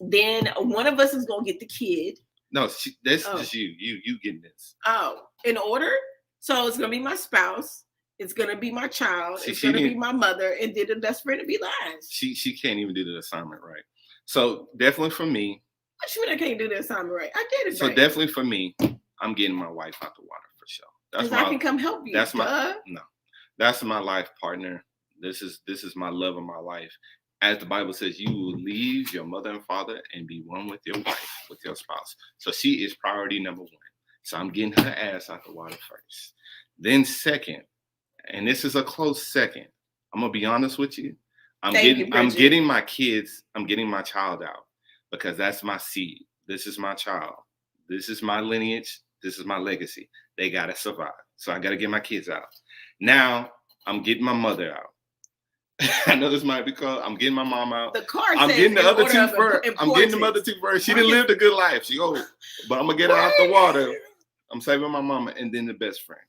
Then one of us is gonna get the kid. No, that's just you. You getting this. Oh, in order. So it's gonna be my spouse. It's gonna be my child. It's gonna be my mother, and then the best friend to be last. She can't even do the assignment right. So definitely for me. What you mean I can't do the assignment right? I did it. So right. Definitely for me, I'm getting my wife out the water for sure. Because I can come help you. That's that's my life partner. This is my love of my life. As the Bible says, you will leave your mother and father and be one with your wife, with your spouse. So she is priority number one. So I'm getting her ass out the water first. Then second, and this is a close second, I'm gonna be honest with you. I'm getting my kids, I'm getting my child out because that's my seed. This is my child. This is my lineage. This is my legacy. They gotta survive. So I gotta get my kids out. Now I'm getting my mother out. I know this might be called. I'm getting my mom out. The card. I'm getting the other two first. I'm getting the other two first. She didn't live a good life. She old, but I'm gonna get her out the water. I'm saving my mama and then the best friend.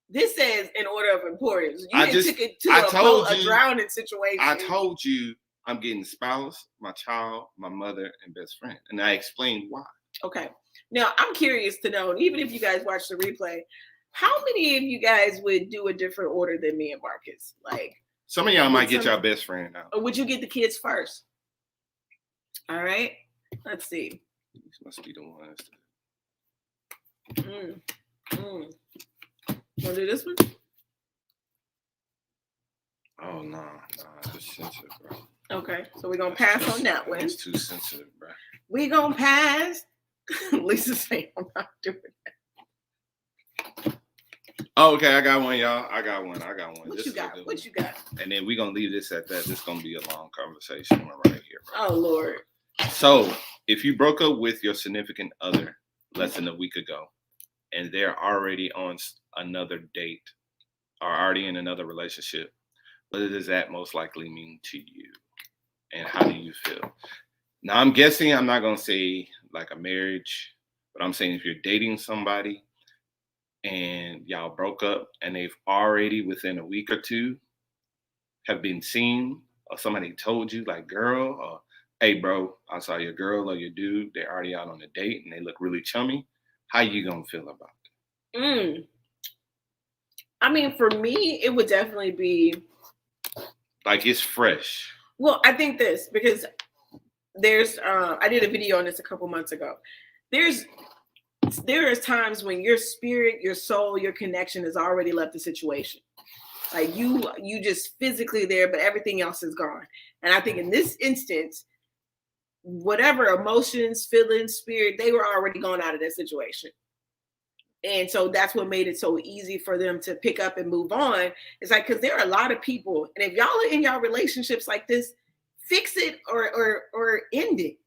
This says in order of importance. You took it to a drowning situation. I told you I'm getting spouse, my child, my mother, and best friend, and I explained why. Okay. Now I'm curious to know, even if you guys watch the replay, how many of you guys would do a different order than me and Marcus? Like some of y'all might get your best friend now. Or would you get the kids first? All right. Let's see. These must be the ones. Want to do this one? Oh no, it's sensitive, bro. Okay, so we're gonna pass on that one. It's too sensitive, bro. We gonna pass. Lisa saying I'm not doing that. Oh, okay, I got one, y'all. I got one. What you got? What you got? And then we're gonna leave this at that. This is gonna be a long conversation right here, bro. Oh Lord. So if you broke up with your significant other less than a week ago, and they're already on another date or already in another relationship, what does that most likely mean to you? And how do you feel? Now, I'm guessing I'm not going to say like a marriage, but I'm saying if you're dating somebody and y'all broke up and they've already within a week or two have been seen, or somebody told you like, girl, or hey, bro, I saw your girl or your dude, they're already out on a date and they look really chummy. How you gonna feel about it? I mean, for me, it would definitely be like it's fresh. Well, I think this because there's I did a video on this a couple months ago. There is times when your spirit, your soul, your connection has already left the situation. Like you just physically there, but everything else is gone. And I think in this instance, whatever emotions, feelings, spirit, they were already gone out of that situation. And so that's what made it so easy for them to pick up and move on. It's like, because there are a lot of people, and if y'all are in y'all relationships like this, fix it or end it.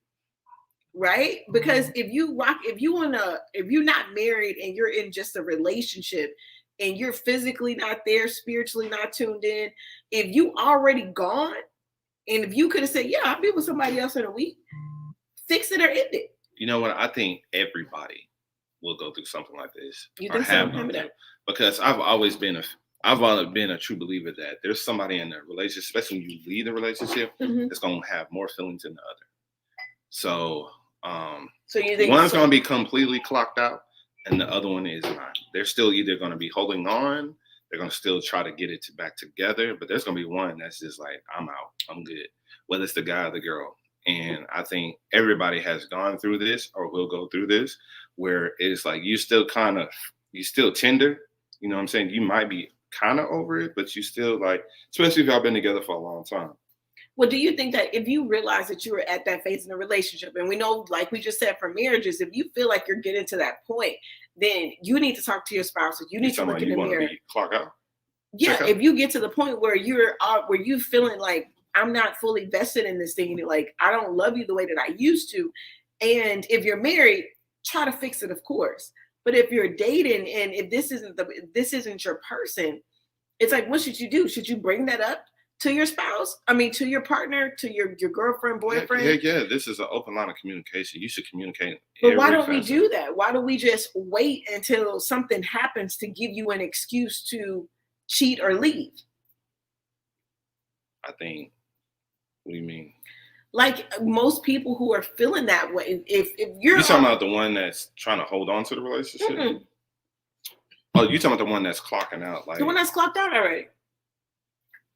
Right? Because if you're not married and you're in just a relationship and you're physically not there, spiritually not tuned in, if you already gone, and if you could have said, yeah, I'll be with somebody else in a week, fix it or end it. You know what? I think everybody will go through something like this. You or think have so? gone through. Because I've always been a true believer that there's somebody in a relationship, especially when you leave the relationship, that's gonna have more feelings than the other. So you think one's gonna be completely clocked out and the other one is not. They're still either gonna be holding on, they're gonna still try to get it back together, but there's gonna be one that's just like, I'm out, I'm good. Whether it's the guy or the girl. And I think everybody has gone through this or will go through this, where it's like you still tender. You know what I'm saying? You might be kind of over it, but you still like, especially if y'all been together for a long time. Well, do you think that if you realize that you were at that phase in a relationship, and we know, like we just said, for marriages, if you feel like you're getting to that point, then you need to talk to your spouse. You need to look in the mirror. Clock out? Yeah, if you get to the point where you feeling like, I'm not fully vested in this thing, and you're like, I don't love you the way that I used to. And if you're married, try to fix it, of course. But if you're dating and if this isn't your person, it's like, what should you do? Should you bring that up to your spouse? I mean, to your partner, to your girlfriend, boyfriend? Yeah. This is an open line of communication. You should communicate. But why don't we do that? Why don't we just wait until something happens to give you an excuse to cheat or leave? I think. What do you mean? Like most people who are feeling that way, if you're talking about the one that's trying to hold on to the relationship? Mm-mm. Oh, you talking about the one that's clocking out? Like the one that's clocked out already.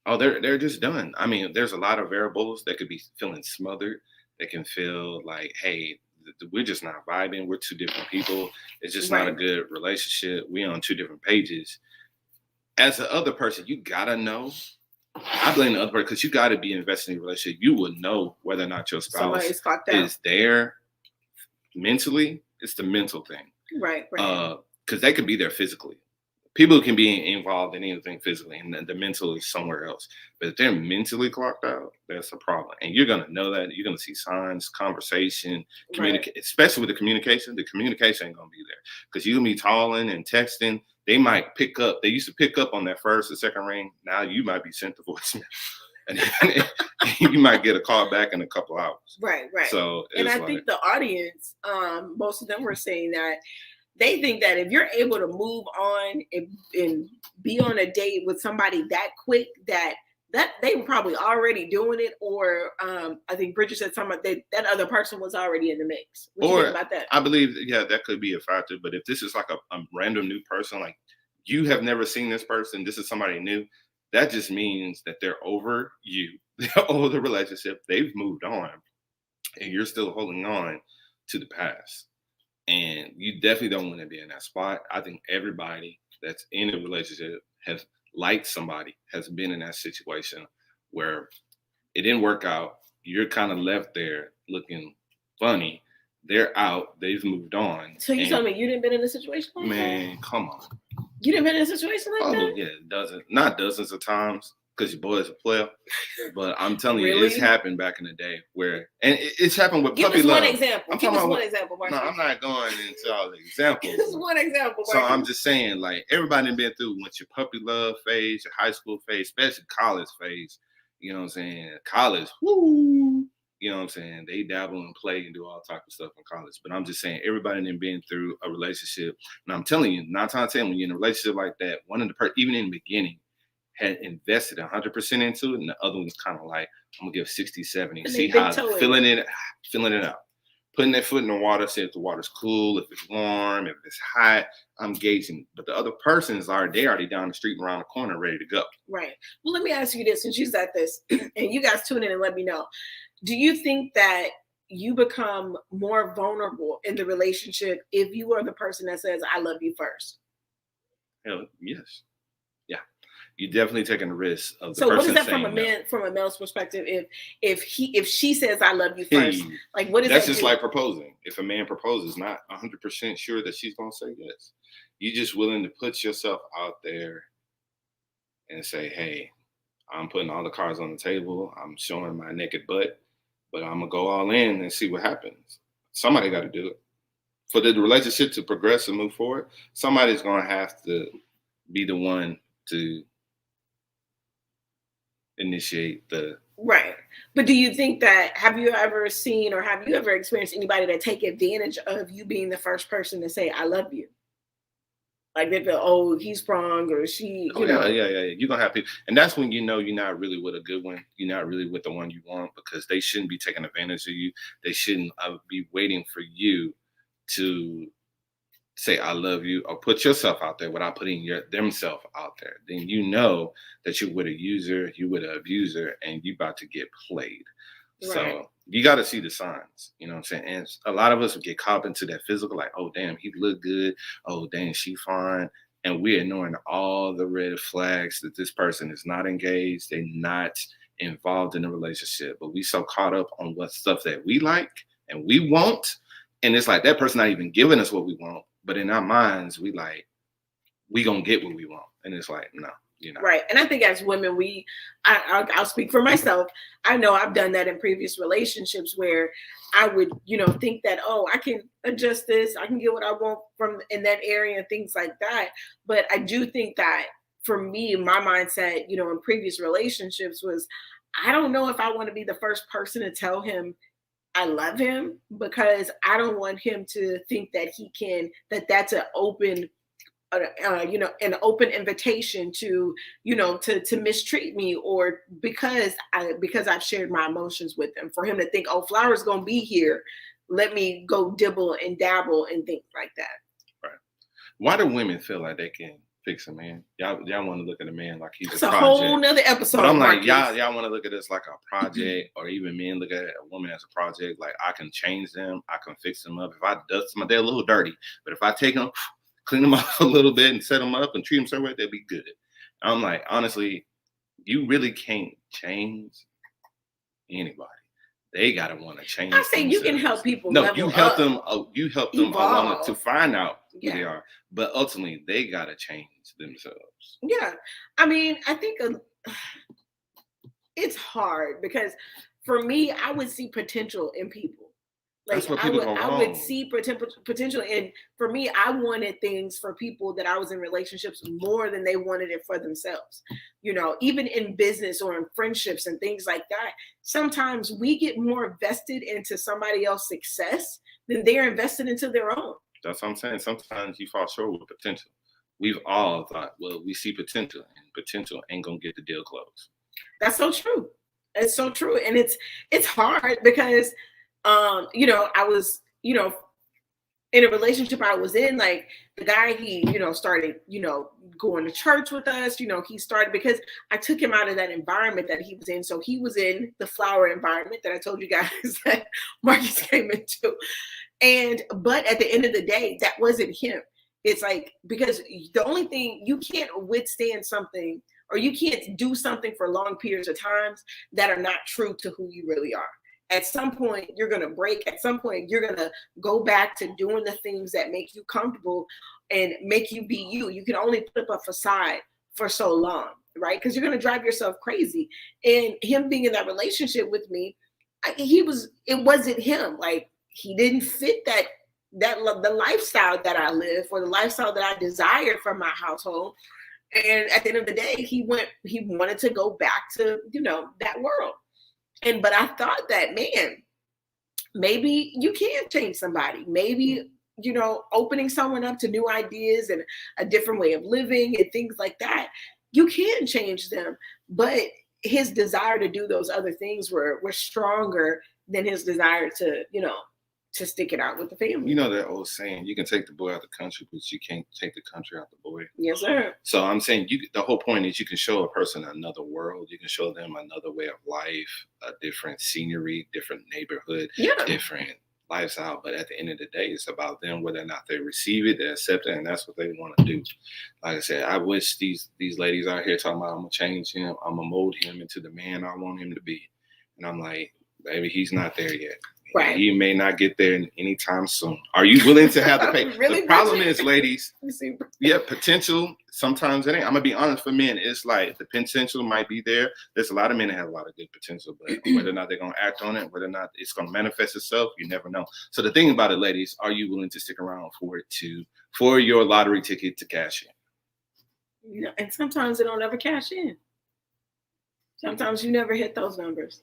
Oh, they're just done. I mean, there's a lot of variables that could be feeling smothered. They can feel like, hey, we're just not vibing. We're two different people. It's just not a good relationship. We're on two different pages. As the other person, you gotta know. I blame the other person because you got to be invested in a relationship. You will know whether or not your spouse is there mentally. It's the mental thing. Right. Because they could be there physically. People can be involved in anything physically, and then the mental is somewhere else. But if they're mentally clocked out, that's a problem. And you're going to know that. You're going to see signs, conversation, communicate, especially with the communication. The communication ain't going to be there because you're going to be calling and texting. They might pick up. They used to pick up on that first or second ring. Now you might be sent to voicemail. And you might get a call back in a couple hours. Right. So, and I think the audience, most of them were saying that they think that if you're able to move on and be on a date with somebody that quick, that they were probably already doing it, or I think Bridget said something that other person was already in the mix. What do you think about that? I believe, that could be a factor. But if this is like a random new person, like you have never seen this person, this is somebody new, that just means that they're over you, they're over the relationship, they've moved on, and you're still holding on to the past. And you definitely don't want to be in that spot. I think everybody that's in a relationship has liked somebody, has been in that situation where it didn't work out. You're kind of left there looking funny. They're out. They've moved on. So you told me you didn't been in a situation like that? Man, come on. You didn't been in a situation like that? Oh, yeah, not dozens of times. Because your boy is a player, but I'm telling you, it's happened back in the day and it's happened with puppy love. Give us one example. No, I'm not going into all the examples. This is one example. So I'm just saying, like, everybody been through once your puppy love phase, your high school phase, especially college phase. You know what I'm saying? College, woo. You know what I'm saying? They dabble and play and do all type of stuff in college. But I'm just saying, everybody been through a relationship, and I'm telling you, 9 times out of 10, when you're in a relationship like that, one of the even in the beginning, had invested 100% into it, and the other one's kind of like, I'm gonna give 60, 70, see how filling it out, putting that foot in the water, see if the water's cool, if it's warm, if it's hot. I'm gauging, but the other person's already down the street, around the corner, ready to go. Right. Well, let me ask you this, since you said this, and you guys tune in and let me know. Do you think that you become more vulnerable in the relationship if you are the person that says, "I love you" first? Hell, yes. You're definitely taking the risk of the person. So what is that from a male's perspective? If she says I love you first, like what is that? That's just like proposing. If a man proposes, not 100% sure that she's gonna say yes. You're just willing to put yourself out there and say, "Hey, I'm putting all the cards on the table. I'm showing my naked butt, but I'm gonna go all in and see what happens. Somebody got to do it. For the relationship to progress and move forward, somebody's gonna have to be the one to initiate the Right. But do you think that, have you ever seen or have you ever experienced anybody that take advantage of you being the first person to say, I love you? Like they feel, oh, he's sprung or she, Oh, you know. yeah. You're gonna have people, and that's when you know you're not really with a good one. You're not really with the one you want, because they shouldn't be taking advantage of you. They shouldn't be waiting for you to say I love you or put yourself out there without putting themselves out there. Then you know that you're with a user, you with an abuser, and you about to get played. Right. So you got to see the signs, you know what I'm saying? And a lot of us will get caught into that physical, like, oh, damn, he look good. Oh, damn, she fine. And we're ignoring all the red flags that this person is not engaged. They're not involved in a relationship. But we so caught up on what stuff that we like and we want. And it's like that person not even giving us what we want. But in our minds, we going to get what we want. And it's like, no. You know. Right. And I think as women, I'll speak for myself. I know I've done that in previous relationships where I would, think that, oh, I can adjust this. I can get what I want from in that area and things like that. But I do think that for me, my mindset, in previous relationships was, I don't know if I want to be the first person to tell him I love him, because I don't want him to think that that's an open an open invitation to, to mistreat me, or because I've shared my emotions with him, for him to think, oh, Flower's gonna be here, let me go dibble and dabble and things like that. Right. Why do women feel like they can fix a man? Y'all want to look at a man like he's That's a project. whole nother episode. But I'm like, Marcus. y'all want to look at this like a project, or even men look at a woman as a project. Like, I can change them, I can fix them up. If I dust them, they're a little dirty, but if I take them, clean them up a little bit and set them up and treat them so well, they'll be good. I'm like, honestly, you really can't change anybody. They gotta want to change. I say you can help people. No, you help them. You help them evolve. To find out who they are, but ultimately they gotta change themselves. Yeah, I mean, I think it's hard, because for me, I would see potential in people. Like, I would see potential, and for me, I wanted things for people that I was in relationships more than they wanted it for themselves. Even in business or in friendships and things like that, sometimes we get more vested into somebody else's success than they're invested into their own. That's what I'm saying. Sometimes you fall short with potential. We've all thought, well, we see potential, and potential ain't gonna get the deal closed. That's so true. It's so true, and it's hard because. I was, in a relationship I was in, like the guy, he, started, going to church with us, he started, because I took him out of that environment that he was in. So he was in the flower environment that I told you guys that Marcus came into. But at the end of the day, that wasn't him. It's like, because the only thing, you can't withstand something, or you can't do something for long periods of times that are not true to who you really are. At some point, you're going to break. At some point, you're going to go back to doing the things that make you comfortable and make you be you. You can only put up a facade for so long, right? Because you're going to drive yourself crazy. And him being in that relationship with me, it wasn't him. Like, he didn't fit the lifestyle that I live, or the lifestyle that I desired from my household. And at the end of the day, he wanted to go back to, that world. But I thought that, man, maybe you can change somebody. Maybe, opening someone up to new ideas and a different way of living and things like that, you can change them. But his desire to do those other things were stronger than his desire to, to stick it out with the family. You know that old saying, you can take the boy out the country, but you can't take the country out the boy. Yes, sir. So I'm saying the whole point is you can show a person another world. You can show them another way of life, a different scenery, different neighborhood, different lifestyle. But at the end of the day, it's about them, whether or not they receive it, they accept it, and that's what they want to do. Like I said, I wish these ladies out here talking about, I'm going to change him, I'm going to mold him into the man I want him to be. And I'm like, baby, he's not there yet. Right. He may not get there anytime soon. Are you willing to have the pay? Really, the problem Bridget? is, ladies, yeah, potential. Sometimes it ain't. I'm gonna be honest. For men, it's like the potential might be there. There's a lot of men that have a lot of good potential, but whether or not they're gonna act on it, whether or not it's gonna manifest itself, you never know. So the thing about it, ladies, are you willing to stick around for your lottery ticket to cash in? You know, and sometimes they don't ever cash in. Sometimes you never hit those numbers.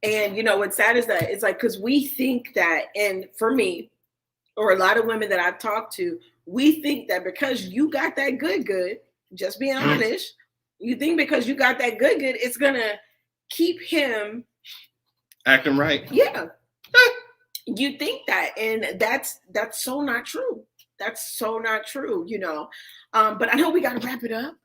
And you know what's sad is that it's like, because we think that, and for me, or a lot of women that I've talked to, we think that because you got that good, just being honest, you think because you got that good, it's gonna keep him acting right. Yeah. You think that, and that's so not true. That's so not true, you know. But I know we gotta wrap it up.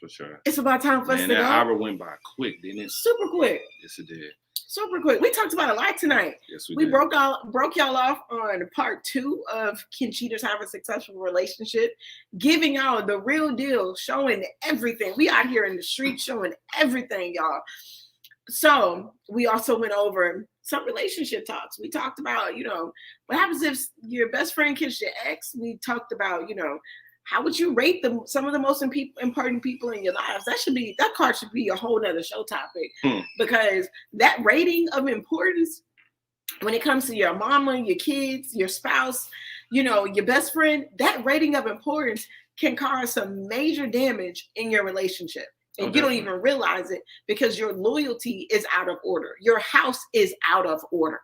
For sure. It's about time for us to go. That hour went by quick, didn't it? Super quick. Yes, it did. Super quick. We talked about a lot tonight. Yes, we did. broke y'all off on part 2 of Can Cheaters Have a Successful Relationship, giving y'all the real deal, showing everything. We out here in the street showing everything, y'all. So we also went over some relationship talks. We talked about, you know, what happens if your best friend kisses your ex. We talked about, you know, how would you rate some of the most important people in your lives? That card should be a whole nother show topic, because that rating of importance, when it comes to your mama, your kids, your spouse, you know, your best friend, that rating of importance can cause some major damage in your relationship. And you don't even realize it because your loyalty is out of order. Your house is out of order.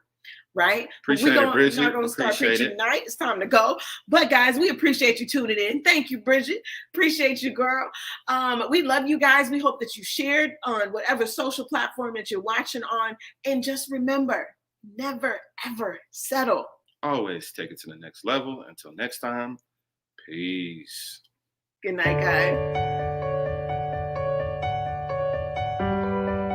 Right? Appreciate it, Bridget. We're not going to start preaching tonight. It's time to go. But guys, we appreciate you tuning in. Thank you, Bridget. Appreciate you, girl. We love you guys. We hope that you shared on whatever social platform that you're watching on. And just remember, never, ever settle. Always take it to the next level. Until next time, peace. Good night, guys.